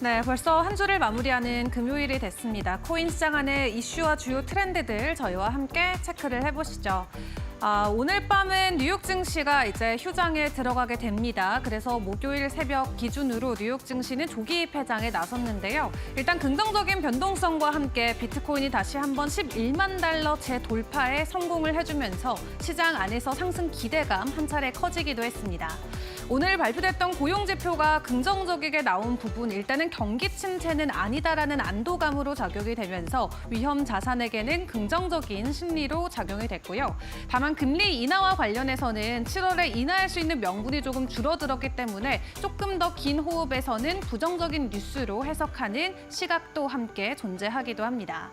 네, 벌써 한 주를 마무리하는 금요일이 됐습니다. 코인 시장 안의 이슈와 주요 트렌드들 저희와 함께 체크를 해보시죠. 오늘 밤은 뉴욕 증시가 이제 휴장에 들어가게 됩니다. 그래서 목요일 새벽 기준으로 뉴욕 증시는 조기 폐장에 나섰는데요. 일단 긍정적인 변동성과 함께 비트코인이 다시 한번 11만 달러 재돌파에 성공을 해주면서 시장 안에서 상승 기대감 한 차례 커지기도 했습니다. 오늘 발표됐던 고용 지표가 긍정적이게 나온 부분, 일단은 경기 침체는 아니다라는 안도감으로 작용이 되면서 위험 자산에게는 긍정적인 심리로 작용이 됐고요. 다만 금리 인하와 관련해서는 7월에 인하할 수 있는 명분이 조금 줄어들었기 때문에 조금 더 긴 호흡에서는 부정적인 뉴스로 해석하는 시각도 함께 존재하기도 합니다.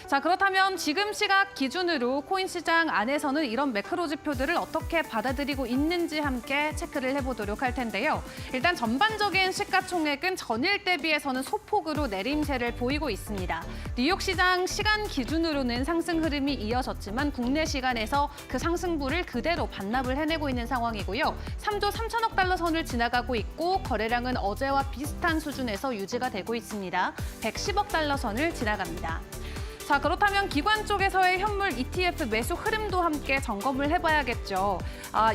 자, 그렇다면 지금 시각 기준으로 코인 시장 안에서는 이런 매크로 지표들을 어떻게 받아들이고 있는지 함께 체크를 해보도록 할 텐데요. 일단 전반적인 시가총액은 전일 대비해서는 소폭으로 내림세를 보이고 있습니다. 뉴욕 시장 시간 기준으로는 상승 흐름이 이어졌지만 국내 시간에서 그 상승분을 그대로 반납을 해내고 있는 상황이고요. 3조 3천억 달러 선을 지나가고 있고 거래량은 어제와 비슷한 수준에서 유지가 되고 있습니다. 110억 달러 선을 지나갑니다. 자, 그렇다면 기관 쪽에서의 현물 ETF 매수 흐름도 함께 점검을 해봐야겠죠.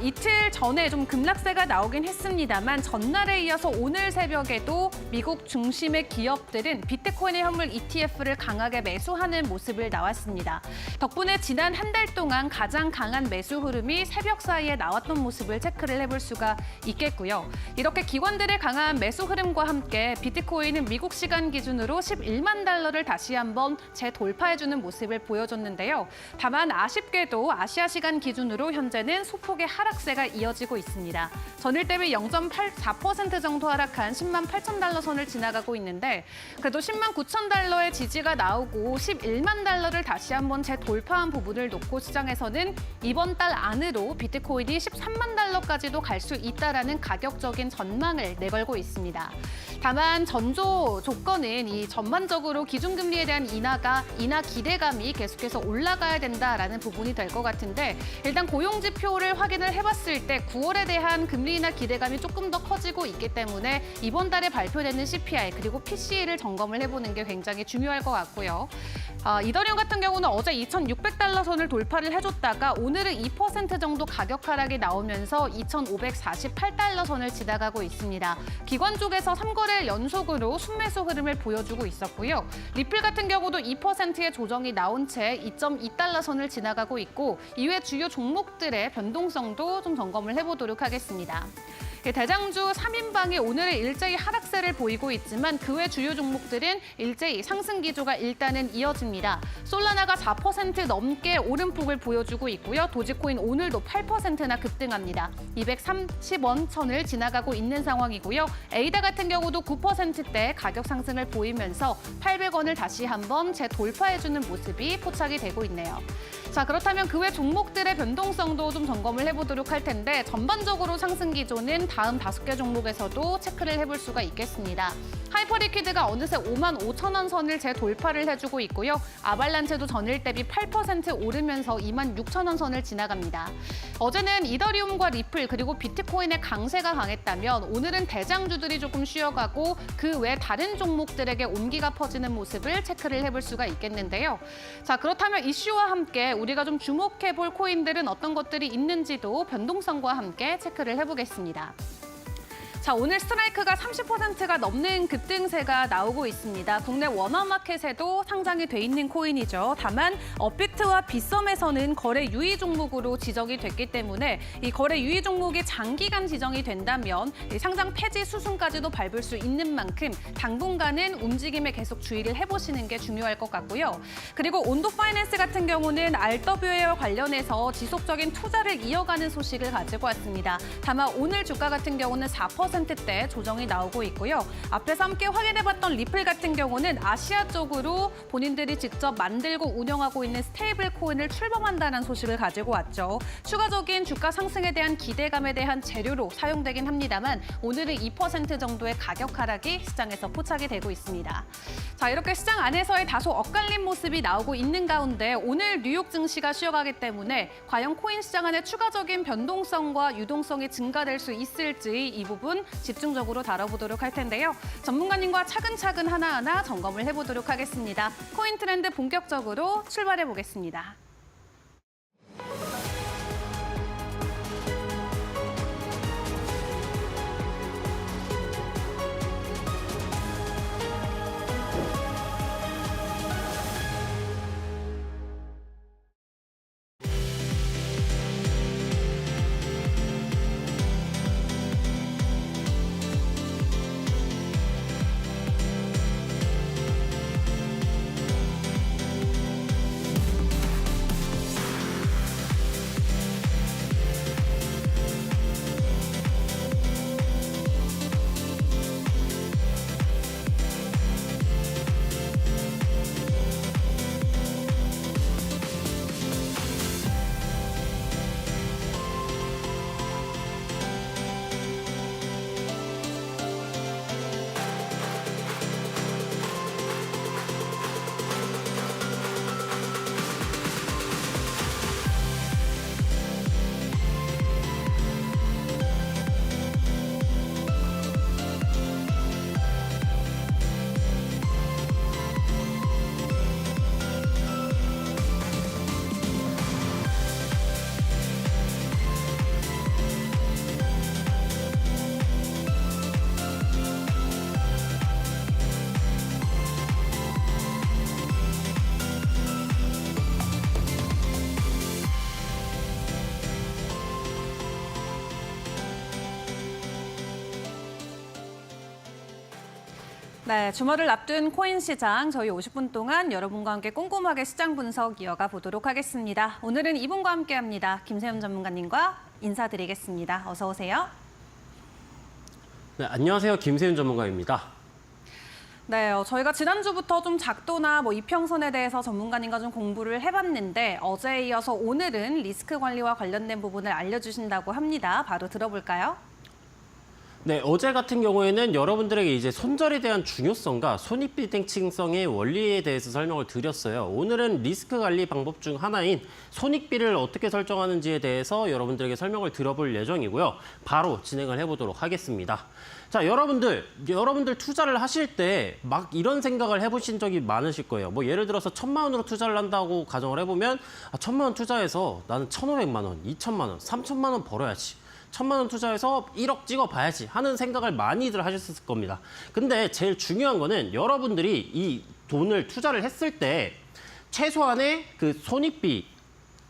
이틀 전에 좀 급락세가 나오긴 했습니다만 전날에 이어서 오늘 새벽에도 미국 중심의 기업들은 비트코인의 현물 ETF를 강하게 매수하는 모습을 나왔습니다. 덕분에 지난 한 달 동안 가장 강한 매수 흐름이 새벽 사이에 나왔던 모습을 체크를 해볼 수가 있겠고요. 이렇게 기관들의 강한 매수 흐름과 함께 비트코인은 미국 시간 기준으로 11만 달러를 다시 한번 재돌파해주는 모습을 보여줬는데요. 다만 아쉽게도 아시아 시간 기준으로 현재는 소폭의 하락세가 이어지고 있습니다. 전일 대비 0.84% 정도 하락한 10만 8천 달러 선을 지나가고 있는데 그래도 10만 9천 달러의 지지가 나오고 11만 달러를 다시 한번 재돌파한 부분을 놓고 시장에서는 이번 달 안으로 비트코인이 13만 달러까지도 갈 수 있다라는 가격적인 전망을 내걸고 있습니다. 다만 전조 조건은 이 전반적으로 기준금리에 대한 인하 기대감이 계속해서 올라가야 된다라는 부분이 될 것 같은데 일단 고용 지표를 확인을 해봤을 때 9월에 대한 금리 인하 기대감이 조금 더 커지고 있기 때문에 이번 달에 발표되는 CPI 그리고 PCE를 점검을 해보는 게 굉장히 중요할 것 같고요. 이더리움 같은 경우는 어제 2,600달러 선을 돌파를 해줬다가 오늘은 2% 정도 가격 하락이 나오면서 2,548달러 선을 지나가고 있습니다. 기관 쪽에서 3거래 연속으로 순매수 흐름을 보여주고 있었고요. 리플 같은 경우도 2%의 조정이 나온 채 2.2달러 선을 지나가고 있고 이외 주요 종목들의 변동성도 좀 점검을 해보도록 하겠습니다. 대장주 3인방이 오늘은 일제히 하락세를 보이고 있지만 그 외 주요 종목들은 일제히 상승 기조가 일단은 이어집니다. 솔라나가 4% 넘게 오름폭을 보여주고 있고요. 도지코인 오늘도 8%나 급등합니다. 230원 선을 지나가고 있는 상황이고요. 에이다 같은 경우도 9%대 가격 상승을 보이면서 800원을 다시 한번 재돌파해주는 모습이 포착이 되고 있네요. 자, 그렇다면 그 외 종목들의 변동성도 좀 점검을 해보도록 할 텐데 전반적으로 상승 기조는 다음 5개 종목에서도 체크를 해볼 수가 있겠습니다. 하이퍼리퀴드가 어느새 5만 5천 원 선을 재돌파를 해주고 있고요. 아발란체도 전일 대비 8% 오르면서 2만 6천 원 선을 지나갑니다. 어제는 이더리움과 리플 그리고 비트코인의 강세가 강했다면 오늘은 대장주들이 조금 쉬어가고 그 외 다른 종목들에게 온기가 퍼지는 모습을 체크를 해볼 수가 있겠는데요. 자, 그렇다면 이슈와 함께 우리가 좀 주목해볼 코인들은 어떤 것들이 있는지도 변동성과 함께 체크를 해보겠습니다. 자, 오늘 스트라이크가 30%가 넘는 급등세가 나오고 있습니다. 국내 워너마켓에도 상장이 돼 있는 코인이죠. 다만 업비트와 빗썸에서는 거래 유의 종목으로 지정이 됐기 때문에 이 거래 유의 종목이 장기간 지정이 된다면 상장 폐지 수순까지도 밟을 수 있는 만큼 당분간은 움직임에 계속 주의를 해보시는 게 중요할 것 같고요. 그리고 온도 파이낸스 같은 경우는 RWA와 관련해서 지속적인 투자를 이어가는 소식을 가지고 왔습니다. 다만 오늘 주가 같은 경우는 4%대 조정이 나오고 있고요. 앞에서 함께 확인해봤던 리플 같은 경우는 아시아 쪽으로 본인들이 직접 만들고 운영하고 있는 스테이블 코인을 출범한다는 소식을 가지고 왔죠. 추가적인 주가 상승에 대한 기대감에 대한 재료로 사용되긴 합니다만 오늘은 2% 정도의 가격 하락이 시장에서 포착이 되고 있습니다. 자, 이렇게 시장 안에서의 다소 엇갈린 모습이 나오고 있는 가운데 오늘 뉴욕 증시가 쉬어가기 때문에 과연 코인 시장 안에 추가적인 변동성과 유동성이 증가될 수 있을지 이 부분 부분 집중적으로 다뤄보도록 할 텐데요. 전문가님과 차근차근 하나하나 점검을 해보도록 하겠습니다. 코인 트렌드 본격적으로 출발해 보겠습니다. 네, 주말을 앞둔 코인 시장 저희 50분 동안 여러분과 함께 꼼꼼하게 시장 분석 이어가 보도록 하겠습니다. 오늘은 이분과 함께합니다. 김세훈 전문가님과 인사드리겠습니다. 어서 오세요. 네, 안녕하세요. 김세훈 전문가입니다. 네, 저희가 지난주부터 좀 작도나 이평선에 대해서 전문가님과 좀 공부를 해봤는데 어제에 이어서 오늘은 리스크 관리와 관련된 부분을 알려주신다고 합니다. 바로 들어볼까요? 네, 어제 같은 경우에는 여러분들에게 이제 손절에 대한 중요성과 손익비 땡칭성의 원리에 대해서 설명을 드렸어요. 오늘은 리스크 관리 방법 중 하나인 손익비를 어떻게 설정하는지에 대해서 여러분들에게 설명을 들어볼 예정이고요. 바로 진행을 해보도록 하겠습니다. 자, 여러분들 투자를 하실 때 막 이런 생각을 해보신 적이 많으실 거예요. 예를 들어서 1,000만 원으로 투자를 한다고 가정을 해보면 1,000만 원 투자해서 나는 1,500만 원, 2,000만 원, 3,000만 원 벌어야지. 1,000만 원 투자해서 1억 찍어봐야지 하는 생각을 많이들 하셨을 겁니다. 근데 제일 중요한 거는 여러분들이 이 돈을 투자를 했을 때 최소한의 그 손익비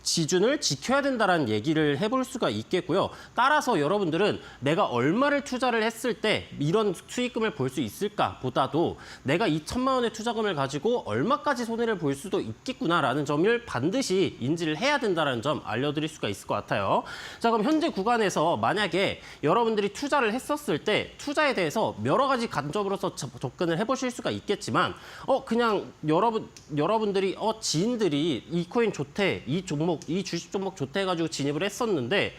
기준을 지켜야 된다는 얘기를 해볼 수가 있겠고요. 따라서 여러분들은 내가 얼마를 투자를 했을 때 이런 수익금을 볼 수 있을까 보다도 내가 2,000만 원의 투자금을 가지고 얼마까지 손해를 볼 수도 있겠구나라는 점을 반드시 인지를 해야 된다는 점 알려드릴 수가 있을 것 같아요. 자, 그럼 현재 구간에서 만약에 여러분들이 투자를 했었을 때 투자에 대해서 여러 가지 관점으로서 접근을 해보실 수가 있겠지만 그냥 여러분들이 지인들이 이 코인 좋대, 이 주식 종목 좋다 해가지고 진입을 했었는데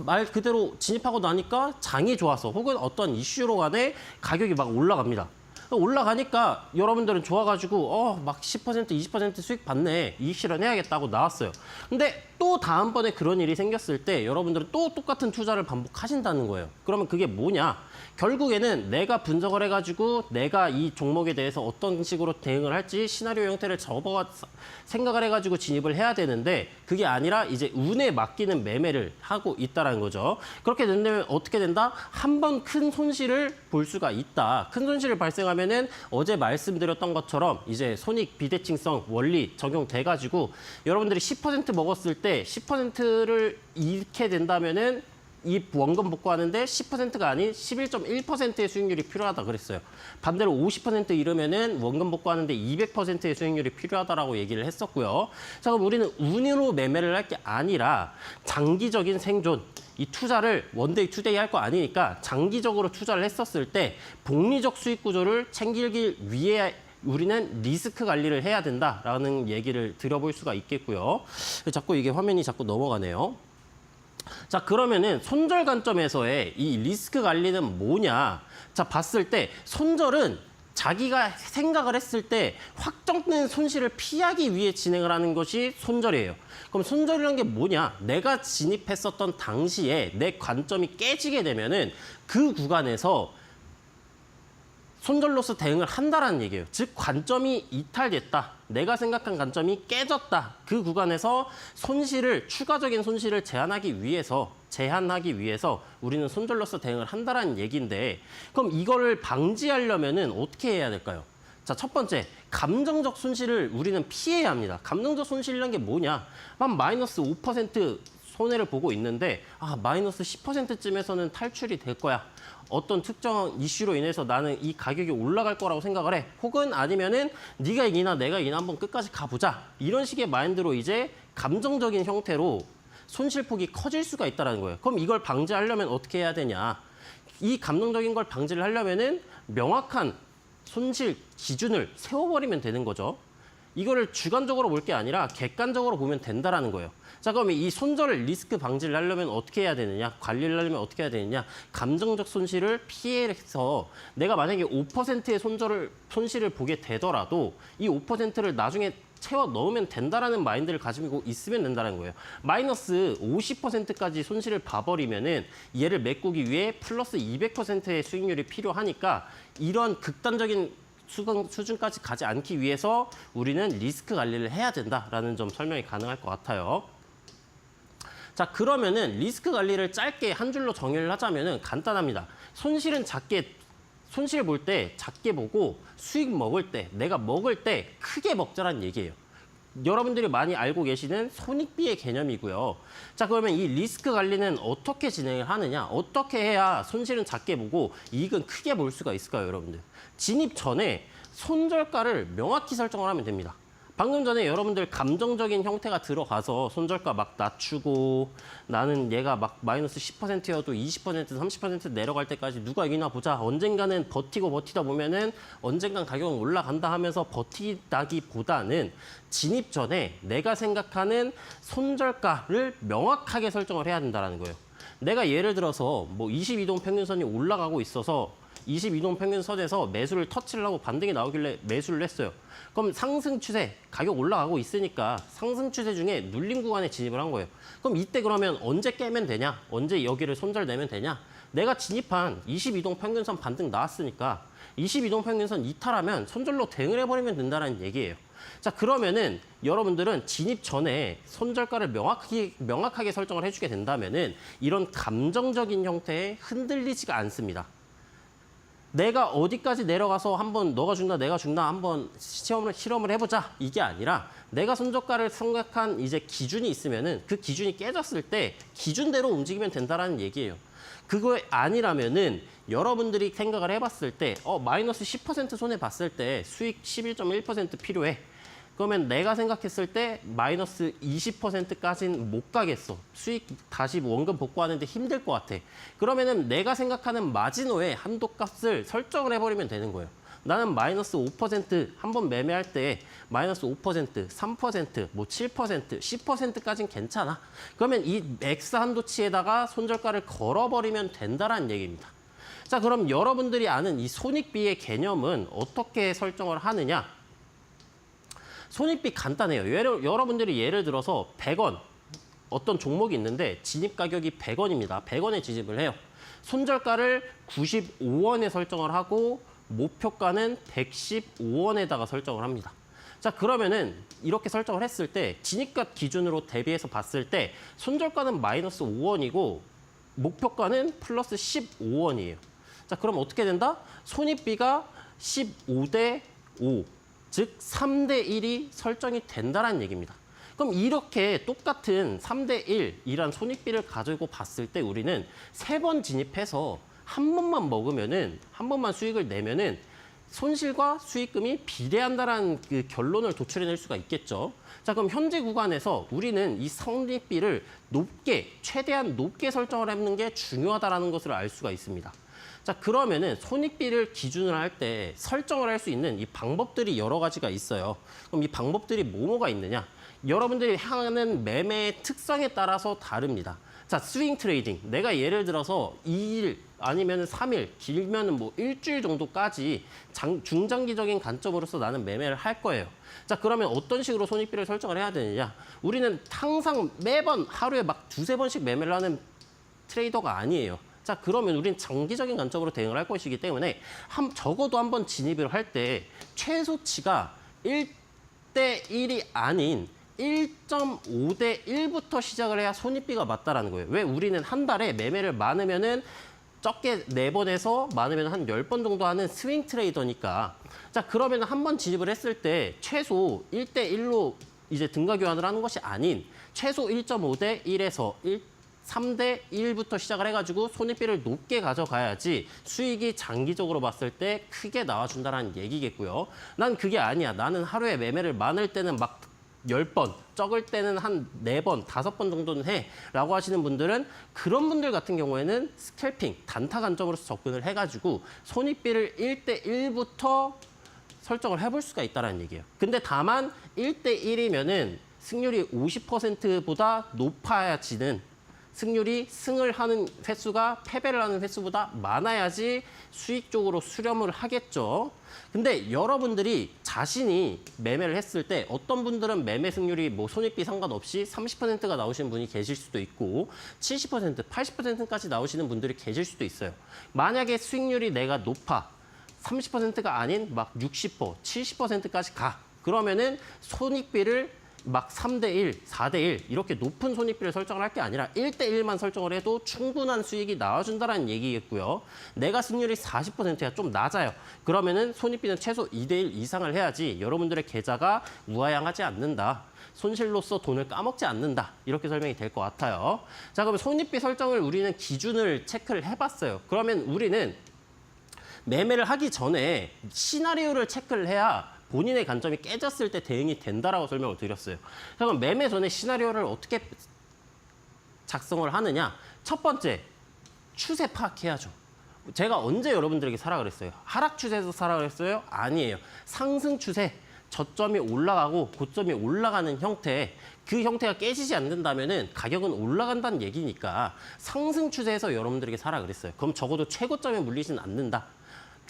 말 그대로 진입하고 나니까 장이 좋아서 혹은 어떤 이슈로 간에 가격이 막 올라갑니다. 올라가니까 여러분들은 좋아가지고 막 10%, 20% 수익 받네. 이익 실현해야겠다고 나왔어요. 근데 또 다음번에 그런 일이 생겼을 때 여러분들은 또 똑같은 투자를 반복하신다는 거예요. 그러면 그게 뭐냐? 결국에는 내가 분석을 해가지고 내가 이 종목에 대해서 어떤 식으로 대응을 할지 시나리오 형태를 생각을 해가지고 진입을 해야 되는데 그게 아니라 이제 운에 맡기는 매매를 하고 있다는 거죠. 그렇게 된다면 어떻게 된다? 한 번 큰 손실을 볼 수가 있다. 큰 손실을 발생하면은 어제 말씀드렸던 것처럼 이제 손익 비대칭성 원리 적용돼가지고 여러분들이 10% 먹었을 때 10%를 잃게 된다면은 이 원금 복구하는데 10%가 아닌 11.1%의 수익률이 필요하다 그랬어요. 반대로 50% 이르면은 원금 복구하는데 200%의 수익률이 필요하다라고 얘기를 했었고요. 자, 그럼 우리는 운으로 매매를 할 게 아니라 장기적인 생존, 이 투자를 원데이 투데이 할 거 아니니까 장기적으로 투자를 했었을 때 복리적 수익 구조를 챙기기 위해 우리는 리스크 관리를 해야 된다라는 얘기를 들어볼 수가 있겠고요. 자꾸 이게 화면이 자꾸 넘어가네요. 자, 그러면은 손절 관점에서의 이 리스크 관리는 뭐냐? 자, 봤을 때 손절은 자기가 생각을 했을 때 확정된 손실을 피하기 위해 진행을 하는 것이 손절이에요. 그럼 손절이라는 게 뭐냐? 내가 진입했었던 당시에 내 관점이 깨지게 되면은 그 구간에서 손절로서 대응을 한다라는 얘기예요. 즉 관점이 이탈됐다. 내가 생각한 관점이 깨졌다. 그 구간에서 추가적인 손실을 제한하기 위해서 우리는 손절로서 대응을 한다라는 얘기인데, 그럼 이거를 방지하려면은 어떻게 해야 될까요? 자, 첫 번째, 감정적 손실을 우리는 피해야 합니다. 감정적 손실이라는 게 뭐냐? 한 마이너스 5% 손해를 보고 있는데 마이너스 10%쯤에서는 탈출이 될 거야. 어떤 특정 이슈로 인해서 나는 이 가격이 올라갈 거라고 생각을 해. 혹은 아니면은 네가 이기나 내가 이기나 한번 끝까지 가보자. 이런 식의 마인드로 이제 감정적인 형태로 손실폭이 커질 수가 있다는 거예요. 그럼 이걸 방지하려면 어떻게 해야 되냐? 이 감정적인 걸 방지를 하려면은 명확한 손실 기준을 세워버리면 되는 거죠. 이거를 주관적으로 볼 게 아니라 객관적으로 보면 된다라는 거예요. 자, 그러면 이 손절 리스크 방지를 하려면 어떻게 해야 되느냐? 관리를 하려면 어떻게 해야 되느냐? 감정적 손실을 피해서 내가 만약에 5%의 손실을 보게 되더라도 이 5%를 나중에 채워 넣으면 된다라는 마인드를 가지고 있으면 된다는 거예요. 마이너스 50%까지 손실을 봐버리면은 얘를 메꾸기 위해 플러스 200%의 수익률이 필요하니까 이런 극단적인 수준까지 가지 않기 위해서 우리는 리스크 관리를 해야 된다라는 점 설명이 가능할 것 같아요. 자, 그러면은 리스크 관리를 짧게 한 줄로 정의를 하자면은 간단합니다. 손실 볼 때 작게 보고 수익 먹을 때, 내가 먹을 때 크게 먹자라는 얘기예요. 여러분들이 많이 알고 계시는 손익비의 개념이고요. 자, 그러면 이 리스크 관리는 어떻게 진행을 하느냐? 어떻게 해야 손실은 작게 보고 이익은 크게 볼 수가 있을까요, 여러분들? 진입 전에 손절가를 명확히 설정을 하면 됩니다. 방금 전에 여러분들 감정적인 형태가 들어가서 손절가 막 낮추고 나는 얘가 막 마이너스 10%여도 20%, 30% 내려갈 때까지 누가 이기나 보자. 언젠가는 버티다 보면은 언젠간 가격은 올라간다 하면서 버티다기보다는 진입 전에 내가 생각하는 손절가를 명확하게 설정을 해야 된다는 거예요. 내가 예를 들어서 뭐 22동 평균선이 올라가고 있어서 22동 평균선에서 매수를 터치를 하고 반등이 나오길래 매수를 했어요. 그럼 상승 추세, 가격 올라가고 있으니까 상승 추세 중에 눌림 구간에 진입을 한 거예요. 그럼 이때 그러면 언제 깨면 되냐? 언제 여기를 손절내면 되냐? 내가 진입한 22동 평균선 반등 나왔으니까 22동 평균선 이탈하면 손절로 대응을 해버리면 된다는 얘기예요. 자, 그러면은 여러분들은 진입 전에 손절가를 명확하게 설정을 해주게 된다면은 이런 감정적인 형태에 흔들리지가 않습니다. 내가 어디까지 내려가서 한번 너가 죽나 내가 죽나 한번 실험을 해보자 이게 아니라 내가 손절가를 생각한 이제 기준이 있으면은 그 기준이 깨졌을 때 기준대로 움직이면 된다라는 얘기예요. 그거 아니라면은 여러분들이 생각을 해봤을 때 마이너스 10% 손해 봤을 때 수익 11.1% 필요해. 그러면 내가 생각했을 때 마이너스 20%까지는 못 가겠어. 수익 다시 원금 복구하는데 힘들 것 같아. 그러면은 내가 생각하는 마지노의 한도값을 설정을 해버리면 되는 거예요. 나는 마이너스 5% 한 번 매매할 때 마이너스 5%, 3%, 뭐 7%, 10%까지는 괜찮아. 그러면 이 맥스 한도치에다가 손절가를 걸어버리면 된다라는 얘기입니다. 자, 그럼 여러분들이 아는 이 손익비의 개념은 어떻게 설정을 하느냐? 손익비 간단해요. 여러분들이 예를 들어서 100원 어떤 종목이 있는데 진입 가격이 100원입니다. 100원에 진입을 해요. 손절가를 95원에 설정을 하고 목표가는 115원에다가 설정을 합니다. 자, 그러면은 이렇게 설정을 했을 때 진입가 기준으로 대비해서 봤을 때 손절가는 마이너스 5원이고 목표가는 플러스 15원이에요. 자, 그럼 어떻게 된다? 손익비가 15대 5. 즉 3대 1이 설정이 된다는 얘기입니다. 그럼 이렇게 똑같은 3대 1이란 손익비를 가지고 봤을 때 우리는 3번 진입해서 한 번만 먹으면은 한 번만 수익을 내면은 손실과 수익금이 비례한다라는 그 결론을 도출해낼 수가 있겠죠. 자, 그럼 현재 구간에서 우리는 이 손익비를 최대한 높게 설정을 하는 게 중요하다라는 것을 알 수가 있습니다. 자, 그러면은 손익비를 기준으로 할 때 설정을 할 수 있는 이 방법들이 여러 가지가 있어요. 그럼 이 방법들이 뭐가 있느냐? 여러분들이 향하는 매매의 특성에 따라서 다릅니다. 자, 스윙 트레이딩. 내가 예를 들어서 아니면 3일, 길면은 뭐 일주일 정도까지 중장기적인 관점으로서 나는 매매를 할 거예요. 자, 그러면 어떤 식으로 손익비를 설정을 해야 되느냐? 우리는 항상 매번 하루에 막 두세 번씩 매매를 하는 트레이더가 아니에요. 자, 그러면 우리는 장기적인 관점으로 대응을 할 것이기 때문에 적어도 한번 진입을 할 때 최소치가 1대 1이 아닌 1.5대 1부터 시작을 해야 손익비가 맞다라는 거예요. 왜? 우리는 한 달에 매매를 많으면은 적게 4번에서 많으면 한 10번 정도 하는 스윙 트레이더니까. 자, 그러면 한 번 진입을 했을 때 최소 1대 1로 이제 등가 교환을 하는 것이 아닌 최소 1.5대 1에서 3대 1부터 시작을 해가지고 손익비를 높게 가져가야지 수익이 장기적으로 봤을 때 크게 나와준다는 얘기겠고요. 난 그게 아니야. 나는 하루에 매매를 많을 때는 막 10번, 적을 때는 한 4번, 5번 정도는 해 라고 하시는 분들은 그런 분들 같은 경우에는 스캘핑, 단타 관점으로서 접근을 해가지고 손익비를 1대 1부터 설정을 해볼 수가 있다는 얘기예요. 근데 다만 1대 1이면은 승률이 50%보다 높아야지는 승률이 승을 하는 횟수가 패배를 하는 횟수보다 많아야지 수익 쪽으로 수렴을 하겠죠. 근데 여러분들이 자신이 매매를 했을 때 어떤 분들은 매매 승률이 뭐 손익비 상관없이 30%가 나오시는 분이 계실 수도 있고 70%, 80%까지 나오시는 분들이 계실 수도 있어요. 만약에 수익률이 내가 높아 30%가 아닌 막 60%, 70%까지 가. 그러면은 손익비를 막 3대 1, 4대 1 이렇게 높은 손익비를 설정을 할 게 아니라 1대 1만 설정을 해도 충분한 수익이 나와준다는 얘기겠고요. 내가 승률이 40%야 좀 낮아요. 그러면은 손익비는 최소 2대 1 이상을 해야지 여러분들의 계좌가 우하향하지 않는다. 손실로서 돈을 까먹지 않는다. 이렇게 설명이 될 것 같아요. 자, 그럼 손익비 설정을 우리는 기준을 체크를 해봤어요. 그러면 우리는 매매를 하기 전에 시나리오를 체크를 해야 본인의 관점이 깨졌을 때 대응이 된다라고 설명을 드렸어요. 그럼 매매 전에 시나리오를 어떻게 작성을 하느냐? 첫 번째, 추세 파악해야죠. 제가 언제 여러분들에게 사라 그랬어요? 하락 추세에서 사라 그랬어요? 아니에요. 상승 추세, 저점이 올라가고 고점이 올라가는 형태, 그 형태가 깨지지 않는다면은 가격은 올라간다는 얘기니까 상승 추세에서 여러분들에게 사라 그랬어요. 그럼 적어도 최고점에 물리지는 않는다.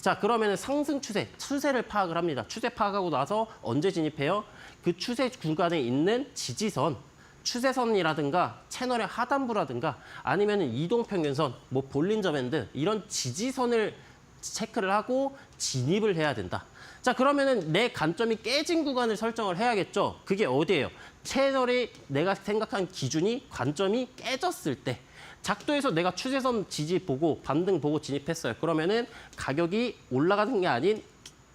자, 그러면 상승 추세를 파악을 합니다. 추세 파악하고 나서 언제 진입해요? 그 추세 구간에 있는 지지선, 추세선이라든가 채널의 하단부라든가 아니면 이동평균선, 뭐 볼린저 밴드 이런 지지선을 체크를 하고 진입을 해야 된다. 자, 그러면은 내 관점이 깨진 구간을 설정을 해야겠죠. 그게 어디예요? 채널이 내가 생각한 기준이 관점이 깨졌을 때. 작도에서 내가 추세선 지지 보고 반등 보고 진입했어요. 그러면은 가격이 올라가는 게 아닌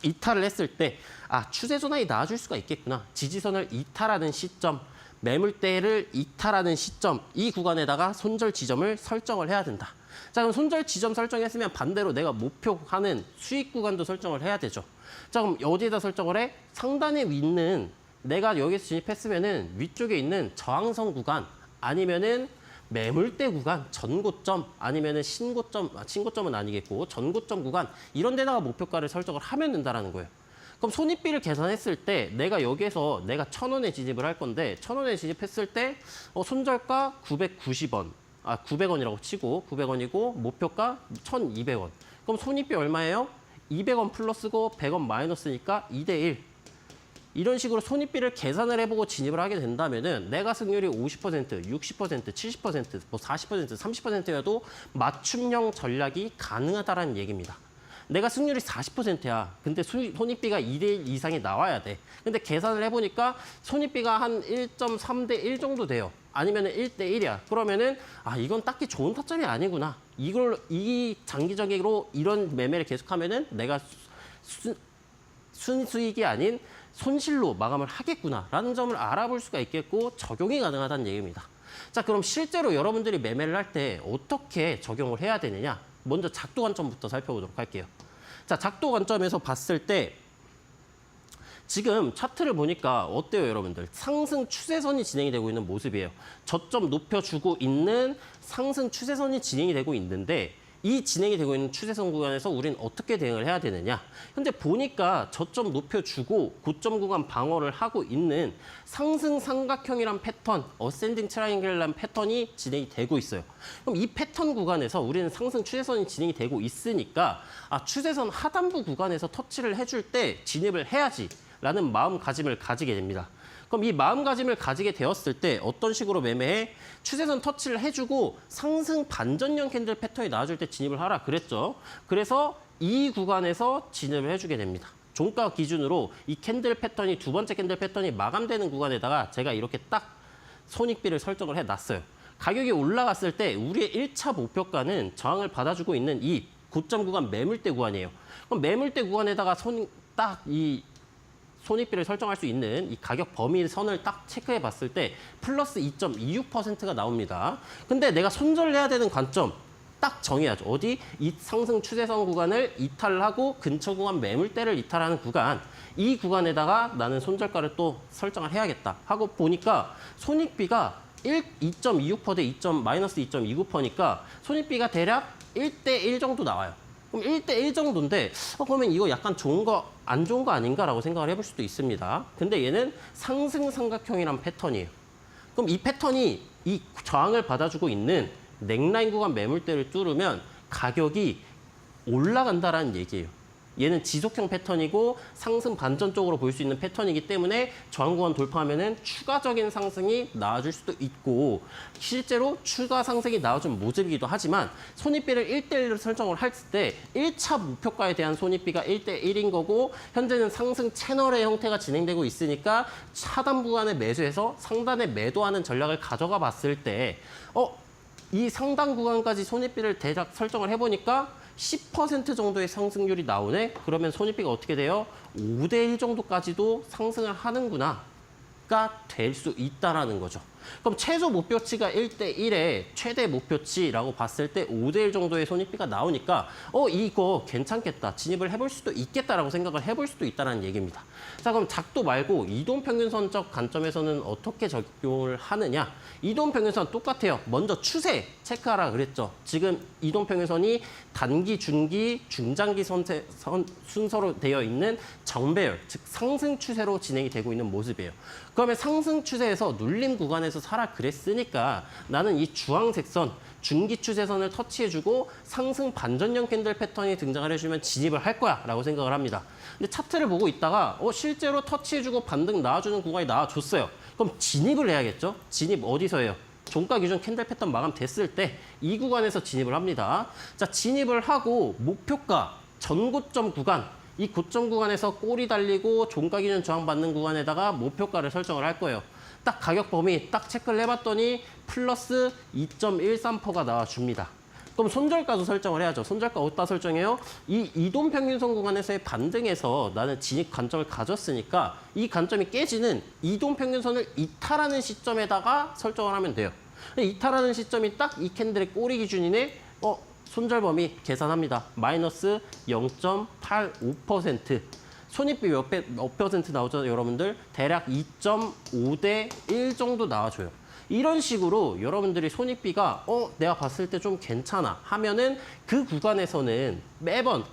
이탈을 했을 때 추세 전환이 나아질 수가 있겠구나. 지지선을 이탈하는 시점, 매물대를 이탈하는 시점, 이 구간에다가 손절 지점을 설정을 해야 된다. 자, 그럼 손절 지점 설정했으면 반대로 내가 목표하는 수익 구간도 설정을 해야 되죠. 자, 그럼 어디에다 설정을 해? 상단에 있는 내가 여기서 진입했으면은 위쪽에 있는 저항선 구간 아니면은 매물대 구간, 전고점 아니면은 신고점은 아니겠고 전고점 구간 이런 데다가 목표가를 설정을 하면 된다라는 거예요. 그럼 손익비를 계산했을 때 내가 여기에서 내가 1,000원에 진입을 할 건데 1,000원에 진입했을 때 손절가 990원, 900원이라고 치고 900원이고 목표가 1,200원. 그럼 손익비 얼마예요? 200원 플러스고 100원 마이너스니까 2대 1. 이런 식으로 손익비를 계산을 해보고 진입을 하게 된다면은 내가 승률이 50%, 60%, 70%, 뭐 40%, 30%여도 맞춤형 전략이 가능하다는 얘기입니다. 내가 승률이 40%야. 근데 손익비가 2대 1 이상이 나와야 돼. 근데 계산을 해보니까 손익비가 한 1.3대 1 정도 돼요. 아니면 1대 1이야. 그러면은 이건 딱히 좋은 타점이 아니구나. 이 장기적으로 이런 매매를 계속하면은 내가 순수익이 아닌 손실로 마감을 하겠구나라는 점을 알아볼 수가 있겠고 적용이 가능하다는 얘기입니다. 자, 그럼 실제로 여러분들이 매매를 할 때 어떻게 적용을 해야 되느냐? 먼저 작도 관점부터 살펴보도록 할게요. 자, 작도 관점에서 봤을 때 지금 차트를 보니까 어때요, 여러분들? 상승 추세선이 진행이 되고 있는 모습이에요. 저점 높여주고 있는 상승 추세선이 진행이 되고 있는데 이 진행이 되고 있는 추세선 구간에서 우리는 어떻게 대응을 해야 되느냐. 현재 보니까 저점 높여주고 고점 구간 방어를 하고 있는 상승 삼각형이란 패턴, 어센딩 트라이앵글이란 패턴이 진행이 되고 있어요. 그럼 이 패턴 구간에서 우리는 상승 추세선이 진행이 되고 있으니까 추세선 하단부 구간에서 터치를 해줄 때 진입을 해야지라는 마음가짐을 가지게 됩니다. 그럼 이 마음가짐을 가지게 되었을 때 어떤 식으로 매매해? 추세선 터치를 해주고 상승 반전형 캔들 패턴이 나와줄 때 진입을 하라 그랬죠. 그래서 이 구간에서 진입을 해주게 됩니다. 종가 기준으로 이 캔들 패턴이 두 번째 캔들 패턴이 마감되는 구간에다가 제가 이렇게 딱 손익비를 설정을 해놨어요. 가격이 올라갔을 때 우리의 1차 목표가는 저항을 받아주고 있는 이 고점 구간 매물대 구간이에요. 그럼 매물대 구간에다가 이 손익비를 설정할 수 있는 이 가격 범위 선을 딱 체크해 봤을 때 플러스 2.26%가 나옵니다. 근데 내가 손절해야 되는 관점 딱 정해야죠. 어디? 이 상승 추세선 구간을 이탈을 하고 근처 구간 매물대를 이탈하는 구간. 이 구간에다가 나는 손절가를 또 설정을 해야겠다 하고 보니까 손익비가 2.26% 대 마이너스 2.29%니까 손익비가 대략 1대1 정도 나와요. 그럼 1대1 정도인데 그러면 이거 약간 좋은 거, 안 좋은 거 아닌가라고 생각을 해볼 수도 있습니다. 근데 얘는 상승 삼각형이란 패턴이에요. 그럼 이 패턴이 이 저항을 받아주고 있는 넥라인 구간 매물대를 뚫으면 가격이 올라간다라는 얘기예요. 얘는 지속형 패턴이고 상승 반전 쪽으로 볼 수 있는 패턴이기 때문에 저항 구간 돌파하면은 추가적인 상승이 나와줄 수도 있고 실제로 추가 상승이 나와준 모습이기도 하지만 손익비를 1대1로 설정을 할 때 1차 목표가에 대한 손익비가 1대1인 거고 현재는 상승 채널의 형태가 진행되고 있으니까 하단 구간에 매수해서 상단에 매도하는 전략을 가져가 봤을 때 이 상단 구간까지 손익비를 대략 설정을 해보니까 10% 정도의 상승률이 나오네? 그러면 손익비가 어떻게 돼요? 5대1 정도까지도 상승을 하는구나가 될 수 있다라는 거죠. 그럼 최소 목표치가 1대1에 최대 목표치라고 봤을 때 5대1 정도의 손익비가 나오니까 이거 괜찮겠다. 진입을 해볼 수도 있겠다라고 생각을 해볼 수도 있다는 얘기입니다. 자, 그럼 작도 말고 이동평균선적 관점에서는 어떻게 적용을 하느냐? 이동평균선 똑같아요. 먼저 추세 체크하라 그랬죠. 지금 이동평균선이 단기, 중기, 중장기 순서로 되어 있는 정배열, 즉 상승 추세로 진행이 되고 있는 모습이에요. 그러면 상승 추세에서 눌림 구간에서 사라 그랬으니까 나는 이 주황색 선, 중기 추세선을 터치해주고 상승 반전형 캔들 패턴이 등장을 해주면 진입을 할 거야 라고 생각을 합니다. 근데 차트를 보고 있다가 실제로 터치해주고 반등 나와주는 구간이 나와줬어요. 그럼 진입을 해야겠죠? 진입 어디서 해요? 종가 기준 캔들 패턴 마감됐을 때 이 구간에서 진입을 합니다. 자, 진입을 하고 목표가 전고점 구간, 이 고점 구간에서 꼬리 달리고 종가 기준 저항 받는 구간에다가 목표가를 설정을 할 거예요. 딱 가격 범위 딱 체크를 해봤더니 플러스 2.13%가 나와줍니다. 그럼 손절가도 설정을 해야죠. 손절가 어디다 설정해요? 이 이동평균선 구간에서의 반등에서 나는 진입 관점을 가졌으니까 이 관점이 깨지는 이동평균선을 이탈하는 시점에다가 설정을 하면 돼요. 이탈하는 시점이 딱 이 캔들의 꼬리 기준이네. 손절 범위 계산합니다. 마이너스 0.85%. 손익비 몇 퍼센트 나오죠, 여러분들? 대략 2.5대 1 정도 나와줘요. 이런 식으로 여러분들이 손익비가 내가 봤을 때 좀 괜찮아 하면은 그 구간에서는 매번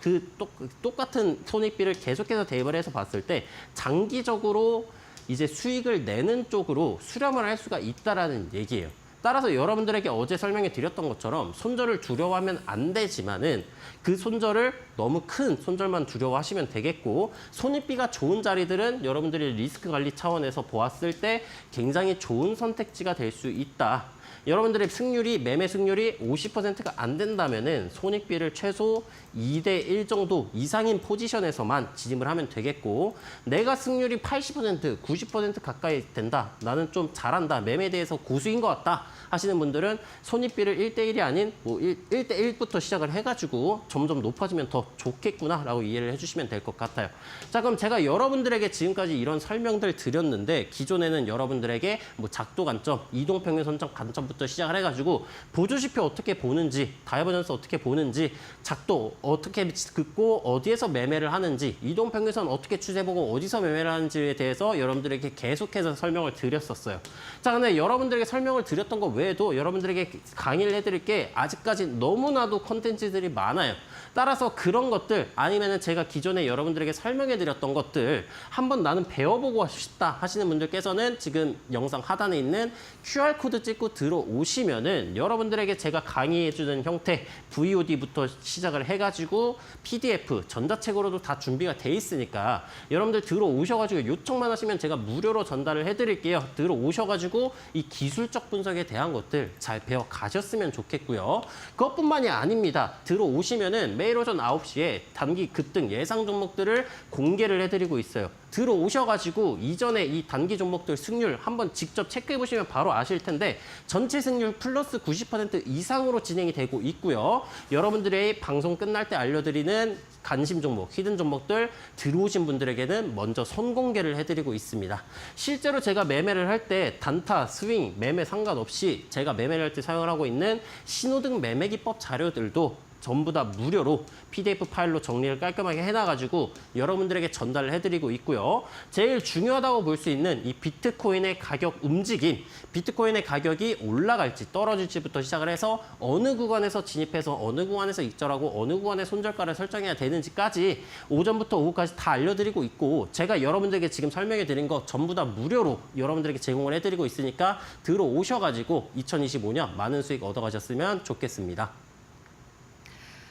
똑같은 손익비를 계속해서 대입을 해서 봤을 때 장기적으로 이제 수익을 내는 쪽으로 수렴을 할 수가 있다라는 얘기예요. 따라서 여러분들에게 어제 설명해 드렸던 것처럼 손절을 두려워하면 안 되지만은 그 손절을 너무 큰 손절만 두려워하시면 되겠고 손익비가 좋은 자리들은 여러분들이 리스크 관리 차원에서 보았을 때 굉장히 좋은 선택지가 될 수 있다. 여러분들의 승률이 매매 승률이 50%가 안 된다면은 손익비를 최소 2대 1 정도 이상인 포지션에서만 진입을 하면 되겠고 내가 승률이 80%, 90% 가까이 된다. 나는 좀 잘한다. 매매에 대해서 고수인 것 같다. 하시는 분들은 손익비를 1대 1이 아닌 1대 1부터 시작을 해가지고 점점 높아지면 더 좋겠구나라고 이해를 해주시면 될 것 같아요. 자, 그럼 제가 여러분들에게 지금까지 이런 설명들 드렸는데 기존에는 여러분들에게 작도 관점, 이동평균선적 관점부터 지표부터 시작을 해가지고 보조지표 어떻게 보는지, 다이버전스 어떻게 보는지, 작도 어떻게 긋고 어디에서 매매를 하는지, 이동평균선 어떻게 추세보고 어디서 매매를 하는지에 대해서 여러분들에게 계속해서 설명을 드렸었어요. 자, 근데 여러분들에게 설명을 드렸던 것 외에도 여러분들에게 강의를 해드릴 게 아직까지 너무나도 콘텐츠들이 많아요. 따라서 그런 것들 아니면은 제가 기존에 여러분들에게 설명해드렸던 것들 한번 나는 배워보고 싶다 하시는 분들께서는 지금 영상 하단에 있는 QR코드 찍고 들어오시면은 여러분들에게 제가 강의해주는 형태 VOD부터 시작을 해가지고 PDF, 전자책으로도 다 준비가 돼 있으니까 여러분들 들어오셔가지고 요청만 하시면 제가 무료로 전달을 해드릴게요. 들어오셔가지고 이 기술적 분석에 대한 것들 잘 배워 가셨으면 좋겠고요. 그것뿐만이 아닙니다. 들어오시면은 매일 오전 9시에 단기 급등 예상 종목들을 공개를 해드리고 있어요. 들어오셔가지고 이전에 이 단기 종목들 승률 한번 직접 체크해보시면 바로 아실 텐데 전체 승률 플러스 90% 이상으로 진행이 되고 있고요. 여러분들의 방송 끝날 때 알려드리는 관심 종목, 히든 종목들 들어오신 분들에게는 먼저 선공개를 해드리고 있습니다. 실제로 제가 매매를 할 때 단타, 스윙, 매매 상관없이 제가 매매를 할 때 사용을 하고 있는 신호등 매매기법 자료들도 전부 다 무료로 PDF 파일로 정리를 깔끔하게 해놔가지고 여러분들에게 전달을 해드리고 있고요. 제일 중요하다고 볼 수 있는 이 비트코인의 가격 움직임, 비트코인의 가격이 올라갈지 떨어질지부터 시작을 해서 어느 구간에서 진입해서 어느 구간에서 익절하고 어느 구간에 손절가를 설정해야 되는지까지 오전부터 오후까지 다 알려드리고 있고 제가 여러분들에게 지금 설명해드린 거 전부 다 무료로 여러분들에게 제공을 해드리고 있으니까 들어오셔가지고 2025년 많은 수익 얻어가셨으면 좋겠습니다.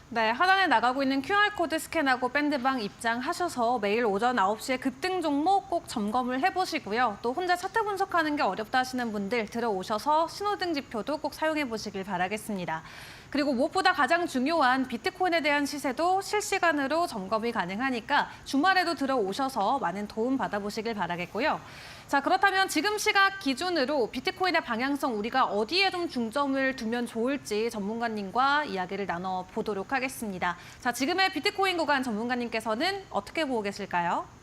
네, 하단에 나가고 있는 QR코드 스캔하고 밴드방 입장하셔서 매일 오전 9시에 급등 종목 꼭 점검을 해보시고요. 또 혼자 차트 분석하는 게 어렵다 하시는 분들 들어오셔서 신호등 지표도 꼭 사용해보시길 바라겠습니다. 그리고 무엇보다 가장 중요한 비트코인에 대한 시세도 실시간으로 점검이 가능하니까 주말에도 들어오셔서 많은 도움 받아보시길 바라겠고요. 자, 그렇다면 지금 시각 기준으로 비트코인의 방향성 우리가 어디에 좀 중점을 두면 좋을지 전문가님과 이야기를 나눠보도록 하겠습니다. 자, 지금의 비트코인 구간 전문가님께서는 어떻게 보고 계실까요?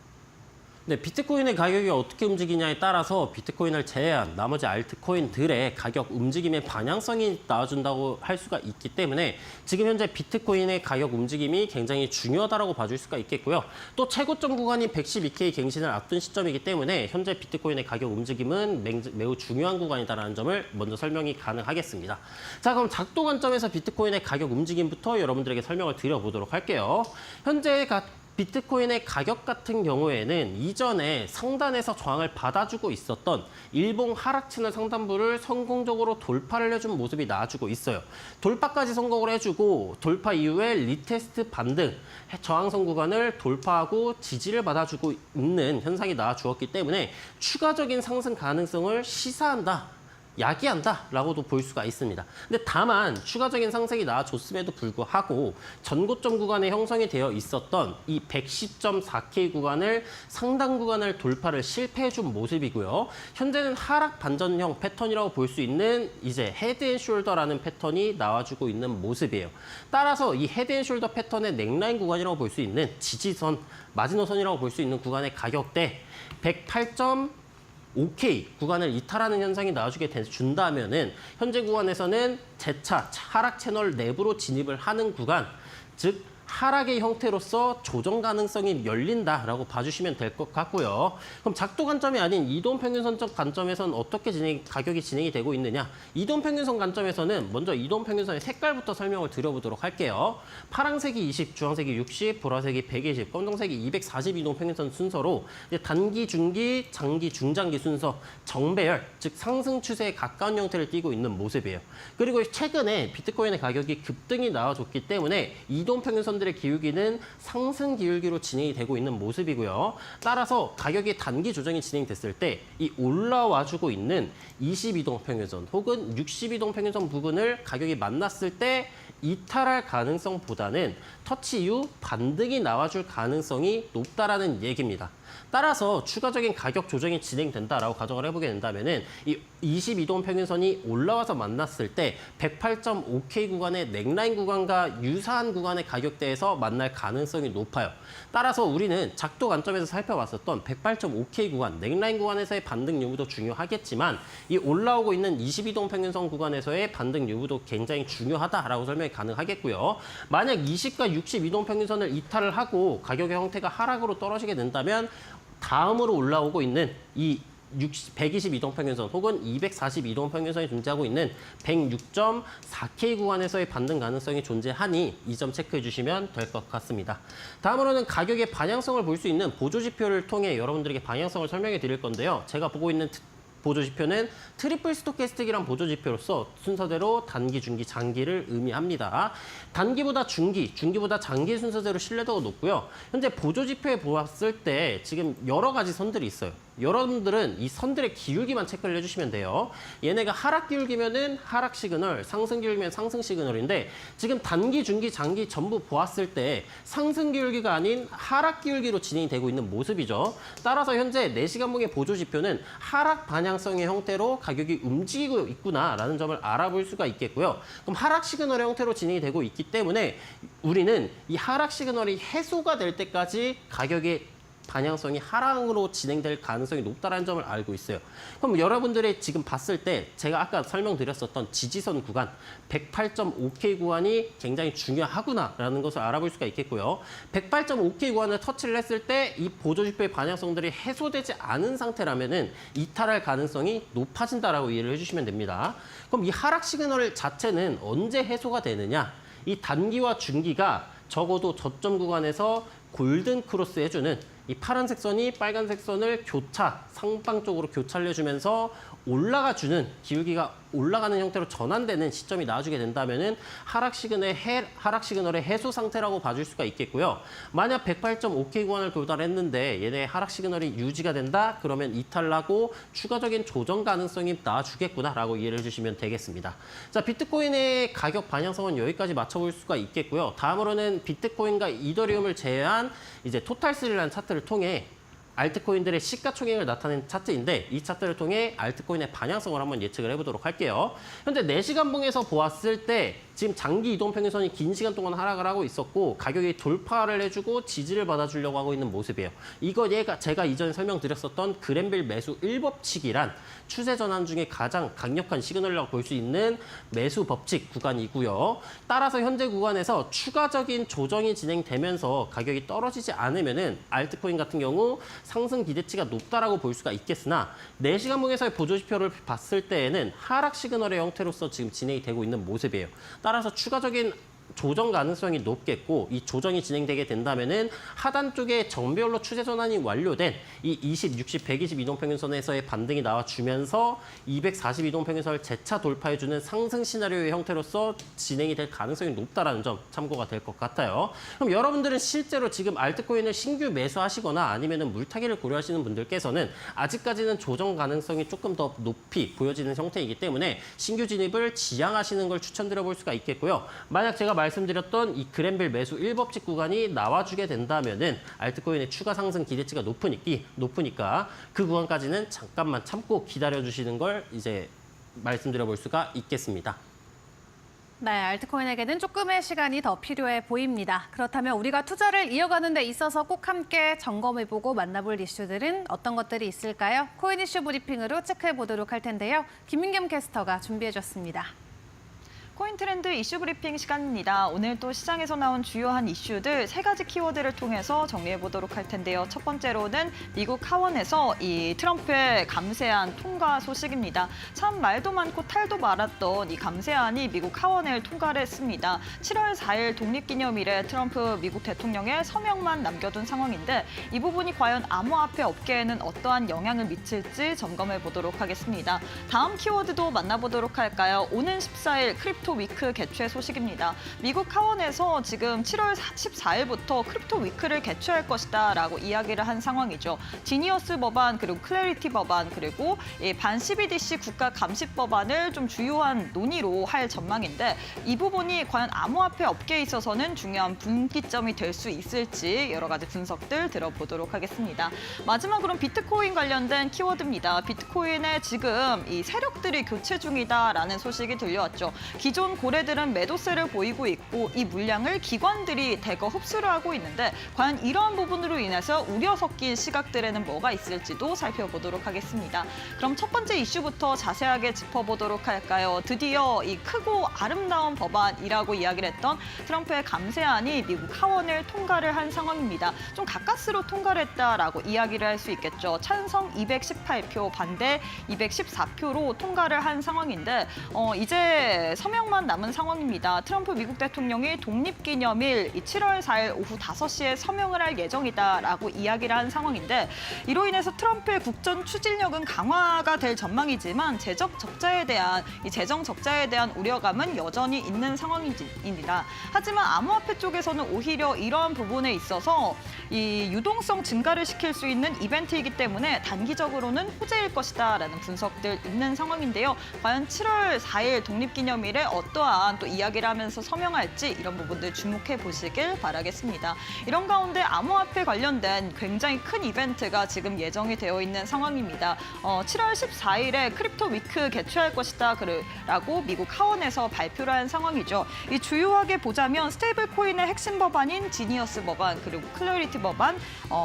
네, 비트코인의 가격이 어떻게 움직이냐에 따라서 비트코인을 제외한 나머지 알트코인들의 가격 움직임의 방향성이 나와준다고 할 수가 있기 때문에 지금 현재 비트코인의 가격 움직임이 굉장히 중요하다고 봐줄 수가 있겠고요. 또 최고점 구간인 112K 갱신을 앞둔 시점이기 때문에 현재 비트코인의 가격 움직임은 매우 중요한 구간이다라는 점을 먼저 설명이 가능하겠습니다. 자, 그럼 작도 관점에서 비트코인의 가격 움직임부터 여러분들에게 설명을 드려보도록 할게요. 현재 비트코인의 가격 같은 경우에는 이전에 상단에서 저항을 받아주고 있었던 일봉 하락 채널 상단부를 성공적으로 돌파를 해준 모습이 나와주고 있어요. 돌파까지 성공을 해주고 돌파 이후에 리테스트 반등, 저항선 구간을 돌파하고 지지를 받아주고 있는 현상이 나와주었기 때문에 추가적인 상승 가능성을 시사한다. 야기한다라고도 볼 수가 있습니다. 근데 다만 추가적인 상승이 나와줬음에도 불구하고 전고점 구간에 형성이 되어 있었던 이 110.4K 구간을 상단 구간을 돌파를 실패해준 모습이고요. 현재는 하락 반전형 패턴이라고 볼 수 있는 이제 헤드앤숄더라는 패턴이 나와주고 있는 모습이에요. 따라서 이 헤드앤숄더 패턴의 넥라인 구간이라고 볼 수 있는 지지선, 마지노선이라고 볼 수 있는 구간의 가격대 108.5K 구간을 이탈하는 현상이 나와주게 준다면은 현재 구간에서는 재차 하락 채널 내부로 진입을 하는 구간, 즉 하락의 형태로서 조정 가능성이 열린다라고 봐주시면 될 것 같고요. 그럼 작도 관점이 아닌 이동평균선적 관점에서는 어떻게 가격이 진행이 되고 있느냐? 이동평균선 관점에서는 먼저 이동평균선의 색깔부터 설명을 드려보도록 할게요. 파란색이 20, 주황색이 60, 보라색이 120, 검정색이 240 이동평균선 순서로 이제 단기, 중기, 장기, 중장기 순서 정배열, 즉 상승 추세에 가까운 형태를 띠고 있는 모습이에요. 그리고 최근에 비트코인의 가격이 급등이 나와줬기 때문에 이동평균선들의 기울기는 상승 기울기로 진행이 되고 있는 모습이고요. 따라서 가격이 단기 조정이 진행됐을 때 이 올라와주고 있는 22동 평균선 혹은 62동 평균선 부분을 가격이 만났을 때 이탈할 가능성보다는 터치 이후 반등이 나와줄 가능성이 높다라는 얘기입니다. 따라서 추가적인 가격 조정이 진행된다라고 가정을 해보게 된다면은 이 22동 평균선이 올라와서 만났을 때 108.5K 구간의 넥라인 구간과 유사한 구간의 가격대에서 만날 가능성이 높아요. 따라서 우리는 작도 관점에서 살펴봤었던 108.5K 구간, 넥라인 구간에서의 반등 여부도 중요하겠지만 이 올라오고 있는 22동 평균선 구간에서의 반등 여부도 굉장히 중요하다라고 설명이 가능하겠고요. 만약 20과 62동 평균선을 이탈을 하고 가격의 형태가 하락으로 떨어지게 된다면 다음으로 올라오고 있는 이 122동 평균선 혹은 242동 평균선이 존재하고 있는 106.4K 구간에서의 반등 가능성이 존재하니 이 점 체크해 주시면 될 것 같습니다. 다음으로는 가격의 방향성을 볼 수 있는 보조지표를 통해 여러분들에게 방향성을 설명해 드릴 건데요. 제가 보고 있는 보조지표는 트리플 스토캐스틱이란 보조지표로서 순서대로 단기, 중기, 장기를 의미합니다. 단기보다 중기, 중기보다 장기 순서대로 신뢰도가 높고요. 현재 보조지표에 보았을 때 지금 여러 가지 선들이 있어요. 여러분들은 이 선들의 기울기만 체크를 해주시면 돼요. 얘네가 하락 기울기면은 하락 시그널, 상승 기울기면 상승 시그널인데 지금 단기, 중기, 장기 전부 보았을 때 상승 기울기가 아닌 하락 기울기로 진행이 되고 있는 모습이죠. 따라서 현재 4시간봉의 보조지표는 하락 방향성의 형태로 가격이 움직이고 있구나라는 점을 알아볼 수가 있겠고요. 그럼 하락 시그널의 형태로 진행이 되고 있기 때문에 우리는 이 하락 시그널이 해소가 될 때까지 가격의 방향성이 하락으로 진행될 가능성이 높다는 점을 알고 있어요. 그럼 여러분들이 지금 봤을 때 제가 아까 설명드렸었던 지지선 구간 108.5K 구간이 굉장히 중요하구나라는 것을 알아볼 수가 있겠고요. 108.5K 구간을 터치를 했을 때 이 보조지표의 방향성들이 해소되지 않은 상태라면은 이탈할 가능성이 높아진다라고 이해를 해주시면 됩니다. 그럼 이 하락 시그널 자체는 언제 해소가 되느냐? 이 단기와 중기가 적어도 저점 구간에서 골든 크로스 해주는 이 파란색 선이 빨간색 선을 상방 쪽으로 교차를 해주면서 올라가주는 기울기가 올라가는 형태로 전환되는 시점이 나와주게 된다면은 하락 시그널의 해소 상태라고 봐줄 수가 있겠고요. 만약 108.5K 구간을 도달했는데 얘네 하락 시그널이 유지가 된다? 그러면 이탈하고 추가적인 조정 가능성이 나와주겠구나라고 이해를 해주시면 되겠습니다. 자, 비트코인의 가격 방향성은 여기까지 맞춰볼 수가 있겠고요. 다음으로는 비트코인과 이더리움을 제외한 이제 토탈스리라는 차트를 통해 알트코인들의 시가총액을 나타낸 차트인데 이 차트를 통해 알트코인의 방향성을 한번 예측을 해보도록 할게요. 현재 4시간봉에서 보았을 때 지금 장기 이동 평균선이 긴 시간 동안 하락을 하고 있었고 가격이 돌파를 해주고 지지를 받아주려고 하고 있는 모습이에요. 얘가 제가 이전에 설명드렸었던 그랜빌 매수 1법칙이란 추세 전환 중에 가장 강력한 시그널이라고 볼 수 있는 매수 법칙 구간이고요. 따라서 현재 구간에서 추가적인 조정이 진행되면서 가격이 떨어지지 않으면은 알트코인 같은 경우 상승 기대치가 높다라고 볼 수가 있겠으나 4시간봉에서의 보조지표를 봤을 때에는 하락 시그널의 형태로서 지금 진행이 되고 있는 모습이에요. 따라서 추가적인 조정 가능성이 높겠고 이 조정이 진행되게 된다면은 하단 쪽에 정배열로 추세 전환이 완료된 이 20, 60, 122동 평균선에서의 반등이 나와주면서 242동 평균선을 재차 돌파해주는 상승 시나리오의 형태로서 진행이 될 가능성이 높다라는 점 참고가 될 것 같아요. 그럼 여러분들은 실제로 지금 알트코인을 신규 매수하시거나 아니면은 물타기를 고려하시는 분들께서는 아직까지는 조정 가능성이 조금 더 높이 보여지는 형태이기 때문에 신규 진입을 지양하시는 걸 추천드려 볼 수가 있겠고요. 만약 제가 말씀드렸던 이 그랜빌 매수 1법칙 구간이 나와주게 된다면은 알트코인의 추가 상승 기대치가 높으니까 그 구간까지는 잠깐만 참고 기다려주시는 걸 이제 말씀드려 볼 수가 있겠습니다. 네, 알트코인에게는 조금의 시간이 더 필요해 보입니다. 그렇다면 우리가 투자를 이어가는 데 있어서 꼭 함께 점검해보고 만나볼 이슈들은 어떤 것들이 있을까요? 코인 이슈 브리핑으로 체크해보도록 할 텐데요. 김민겸 캐스터가 준비해줬습니다. 코인 트렌드 이슈 브리핑 시간입니다. 오늘 또 시장에서 나온 주요한 이슈들 3가지 키워드를 통해서 정리해 보도록 할 텐데요. 첫 번째로는 미국 하원에서 이 트럼프의 감세안 통과 소식입니다. 참 말도 많고 탈도 많았던 이 감세안이 미국 하원을 통과를 했습니다. 7월 4일 독립기념일에 트럼프 미국 대통령의 서명만 남겨둔 상황인데 이 부분이 과연 암호화폐 업계에는 어떠한 영향을 미칠지 점검해 보도록 하겠습니다. 다음 키워드도 만나보도록 할까요? 오는 14일 크립토 크립토 위크 개최 소식입니다. 미국 하원에서 지금 7월 14일부터 크립토 위크를 개최할 것이다라고 이야기를 한 상황이죠. 지니어스 법안 그리고 클래리티 법안 그리고 반 CBDC 국가 감시 법안을 좀 주요한 논의로 할 전망인데 이 부분이 과연 암호화폐 업계에 있어서는 중요한 분기점이 될 수 있을지 여러 가지 분석들 들어보도록 하겠습니다. 마지막으로는 비트코인 관련된 키워드입니다. 비트코인의 지금 이 세력들이 교체 중이다라는 소식이 들려왔죠. 기존 고래들은 매도세를 보이고 있고 이 물량을 기관들이 대거 흡수를 하고 있는데 과연 이러한 부분으로 인해서 우려 섞인 시각들에는 뭐가 있을지도 살펴보도록 하겠습니다. 그럼 첫 번째 이슈부터 자세하게 짚어보도록 할까요? 드디어 이 크고 아름다운 법안이라고 이야기를 했던 트럼프의 감세안이 미국 하원을 통과를 한 상황입니다. 좀 가까스로 통과를 했다라고 이야기를 할 수 있겠죠. 찬성 218표, 반대 214표로 통과를 한 상황인데 이제 서명만 남은 상황입니다. 트럼프 미국 대통령이 독립기념일 7월 4일 오후 5시에 서명을 할 예정이다라고 이야기를 한 상황인데 이로 인해서 트럼프의 국정 추진력은 강화가 될 전망이지만 재정 적자에 대한 우려감은 여전히 있는 상황입니다. 하지만 암호화폐 쪽에서는 오히려 이러한 부분에 있어서 이 유동성 증가를 시킬 수 있는 이벤트이기 때문에 단기적으로는 호재일 것이다라는 분석들 있는 상황인데요. 과연 7월 4일 독립기념일에 어떠한 또 이야기를 하면서 서명할지 이런 부분들 주목해 보시길 바라겠습니다. 이런 가운데 암호화폐 관련된 굉장히 큰 이벤트가 지금 예정이 되어 있는 상황입니다. 7월 14일에 크립토 위크 개최할 것이다 라고 미국 하원에서 발표를 한 상황이죠. 이 주요하게 보자면 스테이블 코인의 핵심 법안인 지니어스 법안 그리고 클래리티 법안,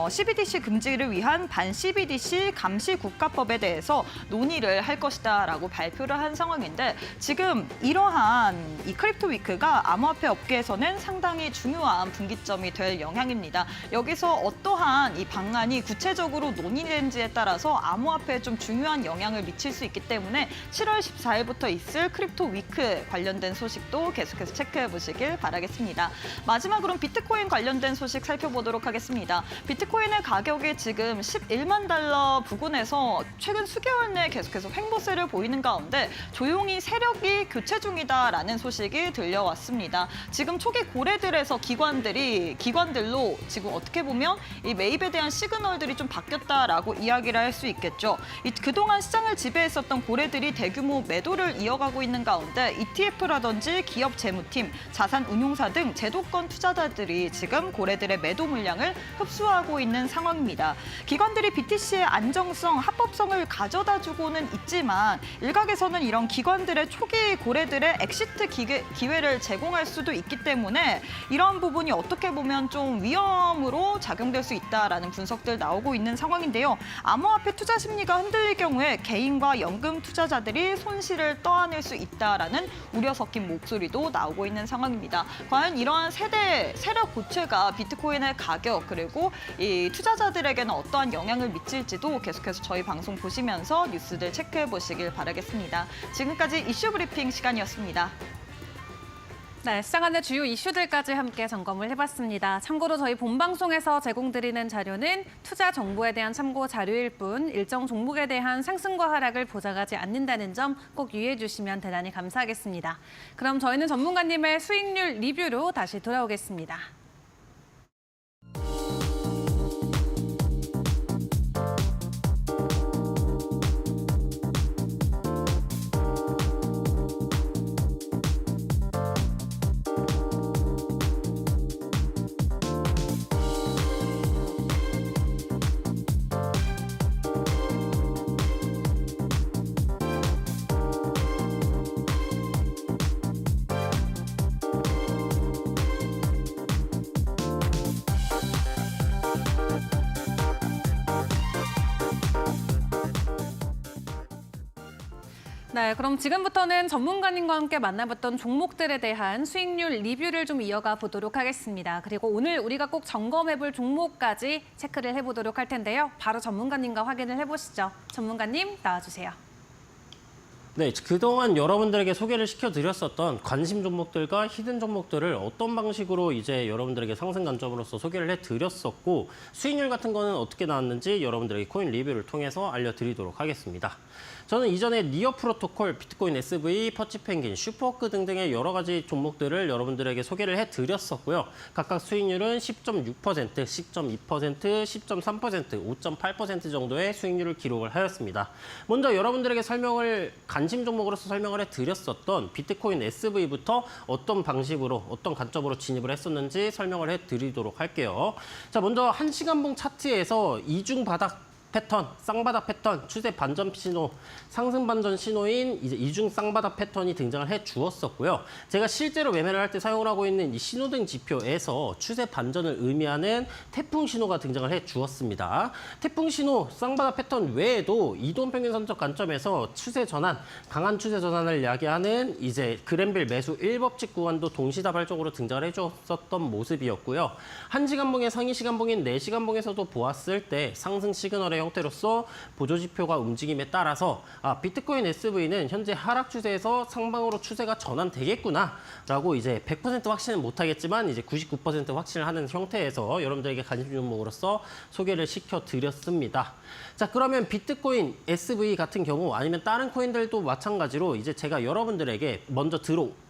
CBDC 금지를 위한 반 CBDC 감시 국가법에 대해서 논의를 할 것이다라고 발표를 한 상황인데 지금 이러한 이 크립토 위크가 암호화폐 업계에서는 상당히 중요한 분기점이 될 영향입니다. 여기서 어떠한 이 방안이 구체적으로 논의되는지에 따라서 암호화폐에 좀 중요한 영향을 미칠 수 있기 때문에 7월 14일부터 있을 크립토 위크 관련된 소식도 계속해서 체크해 보시길 바라겠습니다. 마지막으로는 비트코인 관련된 소식 살펴보도록 하겠습니다. 비트코인의 가격이 지금 11만 달러 부근에서 최근 수개월 내에 계속해서 횡보세를 보이는 가운데 조용히 세력이 교체 중이다라는 소식이 들려왔습니다. 지금 초기 고래들에서 기관들로 지금 어떻게 보면 이 매입에 대한 시그널들이 좀 바뀌었다라고 이야기를 할 수 있겠죠. 그동안 시장을 지배했었던 고래들이 대규모 매도를 이어가고 있는 가운데 ETF라든지 기업 재무팀, 자산 운용사 등 제도권 투자자들이 지금 고래들의 매도 물량을 흡수하고 있는 상황입니다. 기관들이 BTC의 안정성, 합법성을 가져다 주고는 있지만 일각에서는 이런 기관들의 초기 고래들의 엑시트 기회를 제공할 수도 있기 때문에 이런 부분이 어떻게 보면 좀 위험으로 작용될 수 있다라는 분석들 나오고 있는 상황인데요. 암호화폐 투자 심리가 흔들릴 경우에 개인과 연금 투자자들이 손실을 떠안을 수 있다라는 우려 섞인 목소리도 나오고 있는 상황입니다. 과연 이러한 세력 고체가 비트코인의 가격 그리고 이 투자자들에게는 어떠한 영향을 미칠지도 계속해서 저희 방송 보시면서 뉴스들 체크해 보시길 바라겠습니다. 지금까지 이슈 브리핑 시간이었습니다. 네, 시장 안의 주요 이슈들까지 함께 점검을 해봤습니다. 참고로 저희 본방송에서 제공드리는 자료는 투자 정보에 대한 참고 자료일 뿐 일정 종목에 대한 상승과 하락을 보장하지 않는다는 점 꼭 유의해 주시면 대단히 감사하겠습니다. 그럼 저희는 전문가님의 수익률 리뷰로 다시 돌아오겠습니다. 네, 그럼 지금부터는 전문가님과 함께 만나봤던 종목들에 대한 수익률 리뷰를 좀 이어가 보도록 하겠습니다. 그리고 오늘 우리가 꼭 점검해볼 종목까지 체크를 해보도록 할 텐데요. 바로 전문가님과 확인을 해보시죠. 전문가님 나와주세요. 네, 그동안 여러분들에게 소개를 시켜드렸었던 관심 종목들과 히든 종목들을 어떤 방식으로 이제 여러분들에게 상승 관점으로서 소개를 해드렸었고 수익률 같은 거는 어떻게 나왔는지 여러분들에게 코인 리뷰를 통해서 알려드리도록 하겠습니다. 저는 이전에 니어 프로토콜, 비트코인 SV, 퍼치펭귄, 슈퍼워크 등등의 여러 가지 종목들을 여러분들에게 소개를 해드렸었고요. 각각 수익률은 10.6%, 10.2%, 10.3%, 5.8% 정도의 수익률을 기록을 하였습니다. 먼저 여러분들에게 관심 종목으로서 설명을 해드렸었던 비트코인 SV부터 어떤 방식으로, 어떤 관점으로 진입을 했었는지 설명을 해드리도록 할게요. 자, 먼저 1시간봉 차트에서 이중 바닥 패턴, 쌍바닥 패턴, 추세 반전 신호, 상승 반전 신호인 이제 이중 쌍바닥 패턴이 등장을 해 주었었고요. 제가 실제로 매매를 할 때 사용을 하고 있는 이 신호등 지표에서 추세 반전을 의미하는 태풍 신호가 등장을 해 주었습니다. 태풍 신호, 쌍바닥 패턴 외에도 이동평균 선적 관점에서 추세 전환, 강한 추세 전환을 야기하는 이제 그랜빌 매수 1법칙 구간도 동시다발적으로 등장을 해 주었었던 모습이었고요. 1시간봉의 상위 시간봉인 4시간봉에서도 보았을 때 상승 시그널의 형태로서 보조지표가 움직임에 따라서 비트코인 SV는 현재 하락 추세에서 상방으로 추세가 전환되겠구나 라고 이제 100% 확신은 못하겠지만 이제 99% 확신을 하는 형태에서 여러분들에게 관심 종목으로서 소개를 시켜드렸습니다. 자, 그러면 비트코인 SV 같은 경우 아니면 다른 코인들도 마찬가지로 이제 제가 여러분들에게 먼저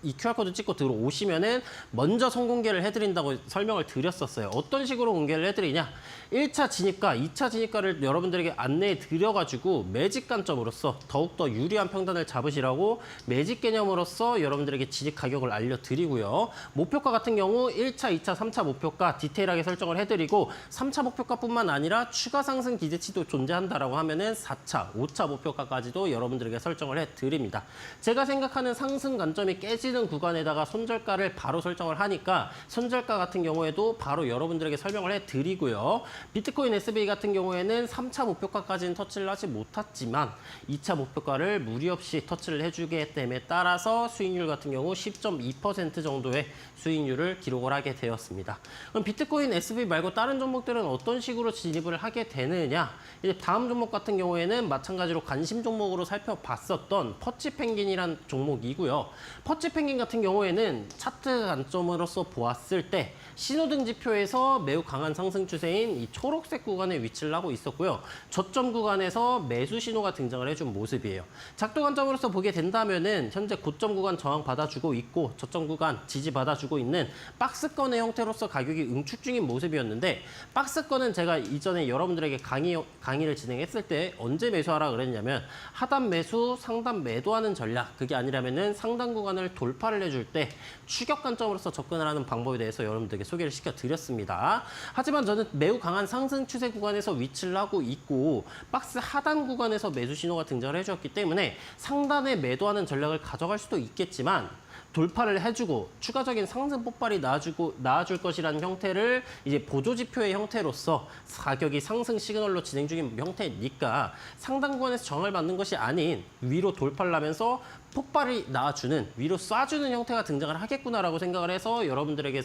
이 QR코드 찍고 들어오시면은 먼저 선공개를 해드린다고 설명을 드렸었어요. 어떤 식으로 공개를 해드리냐? 1차 진입가, 2차 진입가를 여러분들에게 안내해 드려가지고 매직 관점으로서 더욱더 유리한 평단을 잡으시라고 매직 개념으로서 여러분들에게 진입 가격을 알려드리고요. 목표가 같은 경우 1차, 2차, 3차 목표가 디테일하게 설정을 해드리고 3차 목표가뿐만 아니라 추가 상승 기대치도 존재한다라고 하면은 4차, 5차 목표가까지도 여러분들에게 설정을 해드립니다. 제가 생각하는 상승 관점이 깨지는 구간에다가 손절가를 바로 설정을 하니까 손절가 같은 경우에도 바로 여러분들에게 설명을 해드리고요. 비트코인 SV 같은 경우에는 3차 목표가까지는 터치를 하지 못했지만 2차 목표가를 무리 없이 터치를 해주게 됨에 따라서 수익률 같은 경우 10.2% 정도의 수익률을 기록을 하게 되었습니다. 그럼 비트코인 SV 말고 다른 종목들은 어떤 식으로 진입을 하게 되느냐? 이제 다음 종목 같은 경우에는 마찬가지로 관심 종목으로 살펴봤었던 퍼치펭귄이란 종목이고요. 퍼치펭귄 같은 경우에는 차트 관점으로서 보았을 때 신호등 지표에서 매우 강한 상승 추세인 이 초록색 구간에 위치를 하고 있었고요. 저점 구간에서 매수 신호가 등장을 해준 모습이에요. 작도 관점으로서 보게 된다면은 현재 고점 구간 저항 받아주고 있고 저점 구간 지지 받아주고 있는 박스권의 형태로서 가격이 응축 중인 모습이었는데 박스권은 제가 이전에 여러분들에게 강의를 진행했을 때 언제 매수하라 그랬냐면 하단 매수, 상단 매도하는 전략 그게 아니라면은 상단 구간을 돌파를 해줄 때 추격 관점으로서 접근을 하는 방법에 대해서 여러분들에게 소개를 시켜드렸습니다. 하지만 저는 매우 강한 상승 추세 구간에서 위치를 하고 있고 박스 하단 구간에서 매수 신호가 등장을 해주었기 때문에 상단에 매도하는 전략을 가져갈 수도 있겠지만 돌파를 해주고 추가적인 상승 폭발이 나와줄 것이라는 형태를 이제 보조지표의 형태로서 가격이 상승 시그널로 진행 중인 형태니까 상단 구간에서 정을 받는 것이 아닌 위로 돌파를 하면서 폭발이 나와주는 위로 쏴주는 형태가 등장을 하겠구나라고 생각을 해서 여러분들에게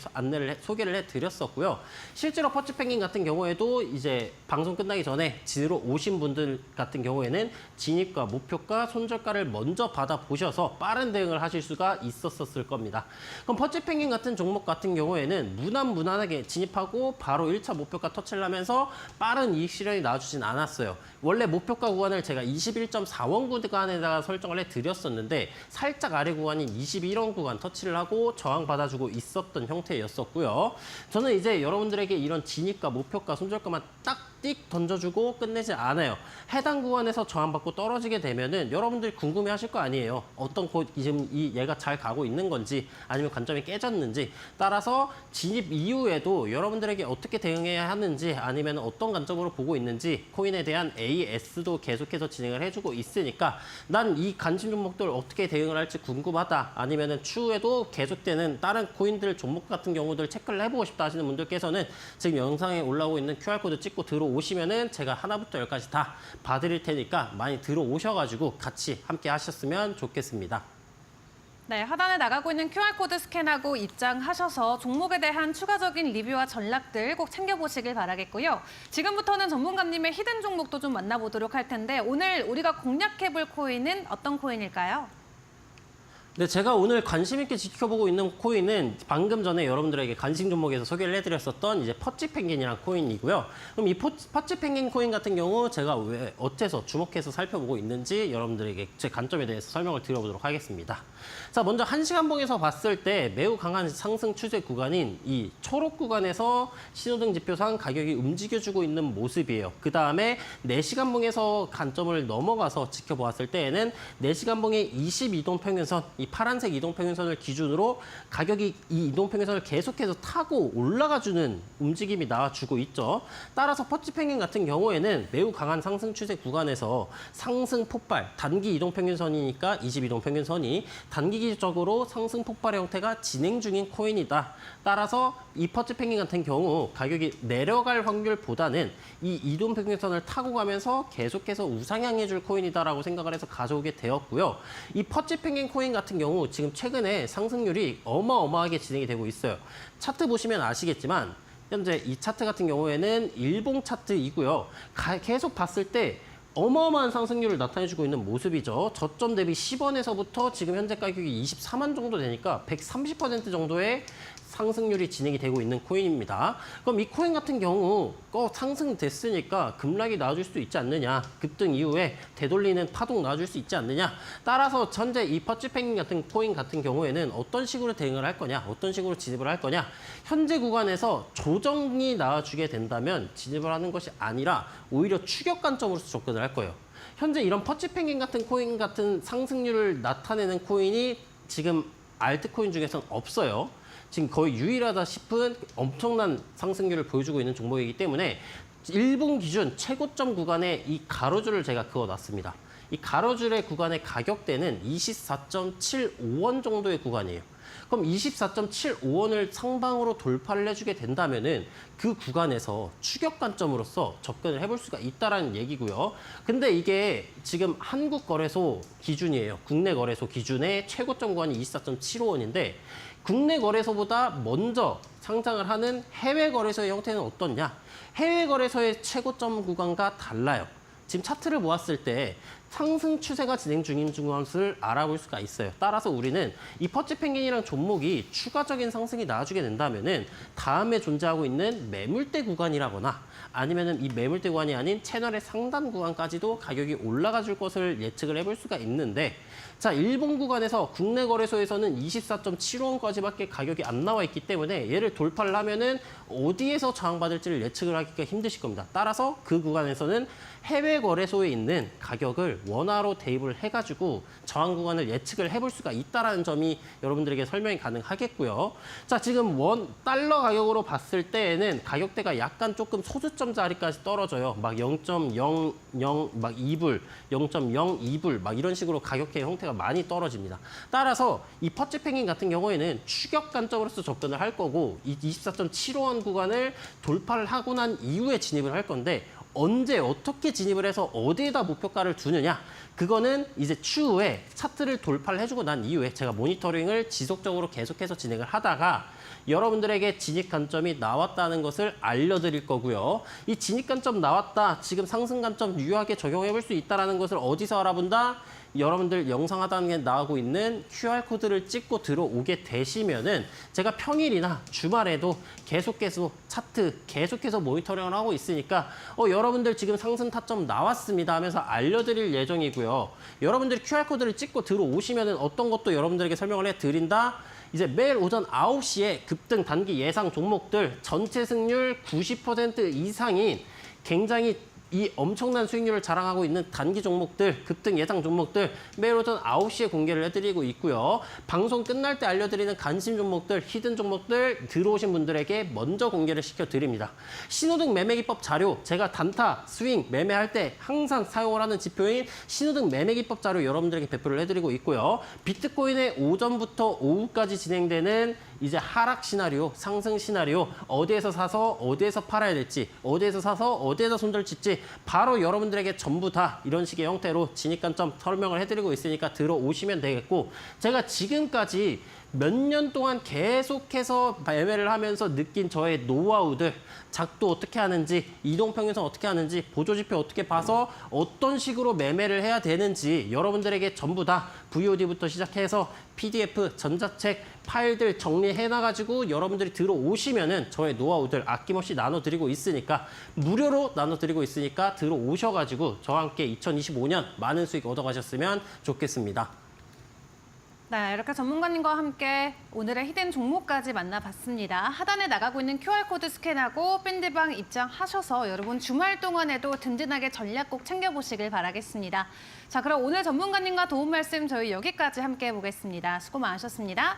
소개를 해드렸었고요. 실제로 퍼치펭귄 같은 경우에도 이제 방송 끝나기 전에 들어오신 분들 같은 경우에는 진입가, 목표가, 손절가를 먼저 받아보셔서 빠른 대응을 하실 수가 있었을 겁니다. 그럼 퍼치펭귄 같은 종목 같은 경우에는 무난하게 진입하고 바로 1차 목표가 터치를 하면서 빠른 이익 실현이 나와주진 않았어요. 원래 목표가 구간을 제가 21.4원 구간에다가 설정을 해드렸었는데 살짝 아래 구간인 21원 구간 터치를 하고 저항 받아주고 있었던 형태였었고요. 저는 이제 여러분들에게 이런 진입가, 목표가, 손절가만 딱 띡 던져주고 끝내지 않아요. 해당 구간에서 저항받고 떨어지게 되면은 여러분들이 궁금해하실 거 아니에요. 어떤 지금 얘가 잘 가고 있는 건지 아니면 관점이 깨졌는지 따라서 진입 이후에도 여러분들에게 어떻게 대응해야 하는지 아니면 어떤 관점으로 보고 있는지 코인에 대한 AS도 계속해서 진행을 해주고 있으니까 난 이 관심 종목들 어떻게 대응을 할지 궁금하다 아니면은 추후에도 계속되는 다른 코인들 종목 같은 경우들 체크를 해보고 싶다 하시는 분들께서는 지금 영상에 올라오고 있는 QR코드 찍고 들어오시면은 제가 하나부터 열까지 다 봐드릴 테니까 많이 들어오셔가지고 같이 함께 하셨으면 좋겠습니다. 네, 하단에 나가고 있는 QR코드 스캔하고 입장하셔서 종목에 대한 추가적인 리뷰와 전략들 꼭 챙겨보시길 바라겠고요. 지금부터는 전문가님의 히든 종목도 좀 만나보도록 할 텐데 오늘 우리가 공략해볼 코인은 어떤 코인일까요? 네, 제가 오늘 관심 있게 지켜보고 있는 코인은 방금 전에 여러분들에게 관심 종목에서 소개를 해드렸었던 이제 퍼치펭귄이라는 코인이고요. 그럼 이 퍼치펭귄 코인 같은 경우 제가 왜 어째서 주목해서 살펴보고 있는지 여러분들에게 제 관점에 대해서 설명을 드려보도록 하겠습니다. 자, 먼저 1시간봉에서 봤을 때 매우 강한 상승 추세 구간인 이 초록 구간에서 신호등 지표상 가격이 움직여주고 있는 모습이에요. 그 다음에 4시간봉에서 관점을 넘어가서 지켜보았을 때에는 4시간봉의 22동 평균선, 이 파란색 이동평균선을 기준으로 가격이 이 이동평균선을 계속해서 타고 올라가주는 움직임이 나와주고 있죠. 따라서 퍼치펭귄 같은 경우에는 매우 강한 상승 추세 구간에서 상승 폭발, 단기 이동평균선이니까 22동평균선이 단기적으로 상승 폭발의 형태가 진행 중인 코인이다. 따라서 이 퍼치펭귄 같은 경우 가격이 내려갈 확률보다는 이 이동평균선을 타고 가면서 계속해서 우상향해줄 코인이다라고 생각을 해서 가져오게 되었고요. 이 퍼치펭귄 코인 같은 경우 지금 최근에 상승률이 어마어마하게 진행이 되고 있어요. 차트 보시면 아시겠지만 현재 이 차트 같은 경우에는 일봉 차트이고요. 계속 봤을 때 어마어마한 상승률을 나타내주고 있는 모습이죠. 저점 대비 10원에서부터 지금 현재 가격이 24만 정도 되니까 130% 정도의 상승률이 진행이 되고 있는 코인입니다. 그럼 이 코인 같은 경우 상승됐으니까 급락이 나와줄 수도 있지 않느냐. 급등 이후에 되돌리는 파동 나와줄 수 있지 않느냐. 따라서 현재 이 퍼치펭귄 같은 코인 같은 경우에는 어떤 식으로 대응을 할 거냐. 어떤 식으로 진입을 할 거냐. 현재 구간에서 조정이 나와주게 된다면 진입을 하는 것이 아니라 오히려 추격 관점으로서 접근을 할 거예요. 현재 이런 퍼치펭귄 같은 코인 같은 상승률을 나타내는 코인이 지금 알트코인 중에서는 없어요. 지금 거의 유일하다 싶은 엄청난 상승률을 보여주고 있는 종목이기 때문에 1분 기준 최고점 구간에 이 가로줄을 제가 그어놨습니다. 이 가로줄의 구간의 가격대는 24.75원 정도의 구간이에요. 그럼 24.75원을 상방으로 돌파를 해주게 된다면은 그 구간에서 추격 관점으로서 접근을 해볼 수가 있다라는 얘기고요. 근데 이게 지금 한국 거래소 기준이에요. 국내 거래소 기준의 최고점 구간이 24.75원인데 국내 거래소보다 먼저 상장을 하는 해외 거래소의 형태는 어떻냐? 해외 거래소의 최고점 구간과 달라요. 지금 차트를 보았을 때 상승 추세가 진행 중인 것을 알아볼 수가 있어요. 따라서 우리는 이 퍼치펭귄이라는 종목이 추가적인 상승이 나와주게 된다면은 다음에 존재하고 있는 매물대 구간이라거나 아니면은 이 매물대 구간이 아닌 채널의 상단 구간까지도 가격이 올라가 줄 것을 예측을 해볼 수가 있는데 자, 일본 구간에서 국내 거래소에서는 24.75원까지밖에 가격이 안 나와 있기 때문에 얘를 돌파를 하면은 어디에서 저항받을지를 예측을 하기가 힘드실 겁니다. 따라서 그 구간에서는 해외 거래소에 있는 가격을 원화로 대입을 해가지고 저항 구간을 예측을 해볼 수가 있다는 점이 여러분들에게 설명이 가능하겠고요. 자, 지금 달러 가격으로 봤을 때에는 가격대가 약간 조금 소수점 자리까지 떨어져요. 막 0.00 막 2불, 0.02불 막 이런 식으로 가격대의 형태가 많이 떨어집니다. 따라서 이 퍼치펭귄 같은 경우에는 추격 관점으로서 접근을 할 거고 이 24.75원 구간을 돌파를 하고 난 이후에 진입을 할 건데 언제 어떻게 진입을 해서 어디에다 목표가를 두느냐 그거는 이제 추후에 차트를 돌파를 해주고 난 이후에 제가 모니터링을 지속적으로 계속해서 진행을 하다가 여러분들에게 진입 관점이 나왔다는 것을 알려드릴 거고요. 이 진입 관점 나왔다, 지금 상승 관점 유효하게 적용해 볼 수 있다는 것을 어디서 알아본다? 여러분들 영상 하단에 나오고 있는 QR코드를 찍고 들어오게 되시면은 제가 평일이나 주말에도 계속해서 차트 계속해서 모니터링을 하고 있으니까 여러분들 지금 상승 타점 나왔습니다 하면서 알려드릴 예정이고요. 여러분들이 QR코드를 찍고 들어오시면은 어떤 것도 여러분들에게 설명을 해드린다. 이제 매일 오전 9시에 급등 단기 예상 종목들 전체 승률 90% 이상인 굉장히 이 엄청난 수익률을 자랑하고 있는 단기 종목들, 급등 예상 종목들 매일 오전 9시에 공개를 해드리고 있고요. 방송 끝날 때 알려드리는 관심 종목들, 히든 종목들 들어오신 분들에게 먼저 공개를 시켜드립니다. 신호등 매매기법 자료, 제가 단타, 스윙, 매매할 때 항상 사용을 하는 지표인 신호등 매매기법 자료 여러분들에게 배포를 해드리고 있고요. 비트코인의 오전부터 오후까지 진행되는 이제 하락 시나리오, 상승 시나리오, 어디에서 사서 어디에서 팔아야 될지, 어디에서 사서 어디에서 손절 칠지 바로 여러분들에게 전부 다 이런 식의 형태로 진입관점 설명을 해드리고 있으니까 들어오시면 되겠고, 제가 지금까지 몇 년 동안 계속해서 매매를 하면서 느낀 저의 노하우들, 작도 어떻게 하는지, 이동평균선 어떻게 하는지, 보조지표 어떻게 봐서 어떤 식으로 매매를 해야 되는지 여러분들에게 전부 다 VOD부터 시작해서 PDF, 전자책, 파일들 정리해놔가지고 여러분들이 들어오시면은 저의 노하우들 아낌없이 나눠드리고 있으니까, 무료로 나눠드리고 있으니까 들어오셔가지고 저와 함께 2025년 많은 수익 얻어가셨으면 좋겠습니다. 네, 이렇게 전문가님과 함께 오늘의 히든 종목까지 만나봤습니다. 하단에 나가고 있는 QR코드 스캔하고 밴드방 입장하셔서 여러분 주말 동안에도 든든하게 전략 꼭 챙겨보시길 바라겠습니다. 자, 그럼 오늘 전문가님과 도움 말씀 저희 여기까지 함께 해보겠습니다. 수고 많으셨습니다.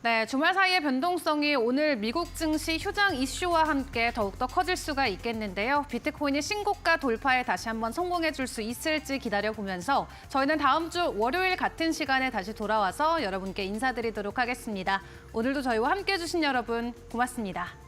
네, 주말 사이의 변동성이 오늘 미국 증시 휴장 이슈와 함께 더욱더 커질 수가 있겠는데요. 비트코인이 신고가 돌파에 다시 한번 성공해 줄 수 있을지 기다려보면서 저희는 다음 주 월요일 같은 시간에 다시 돌아와서 여러분께 인사드리도록 하겠습니다. 오늘도 저희와 함께해 주신 여러분 고맙습니다.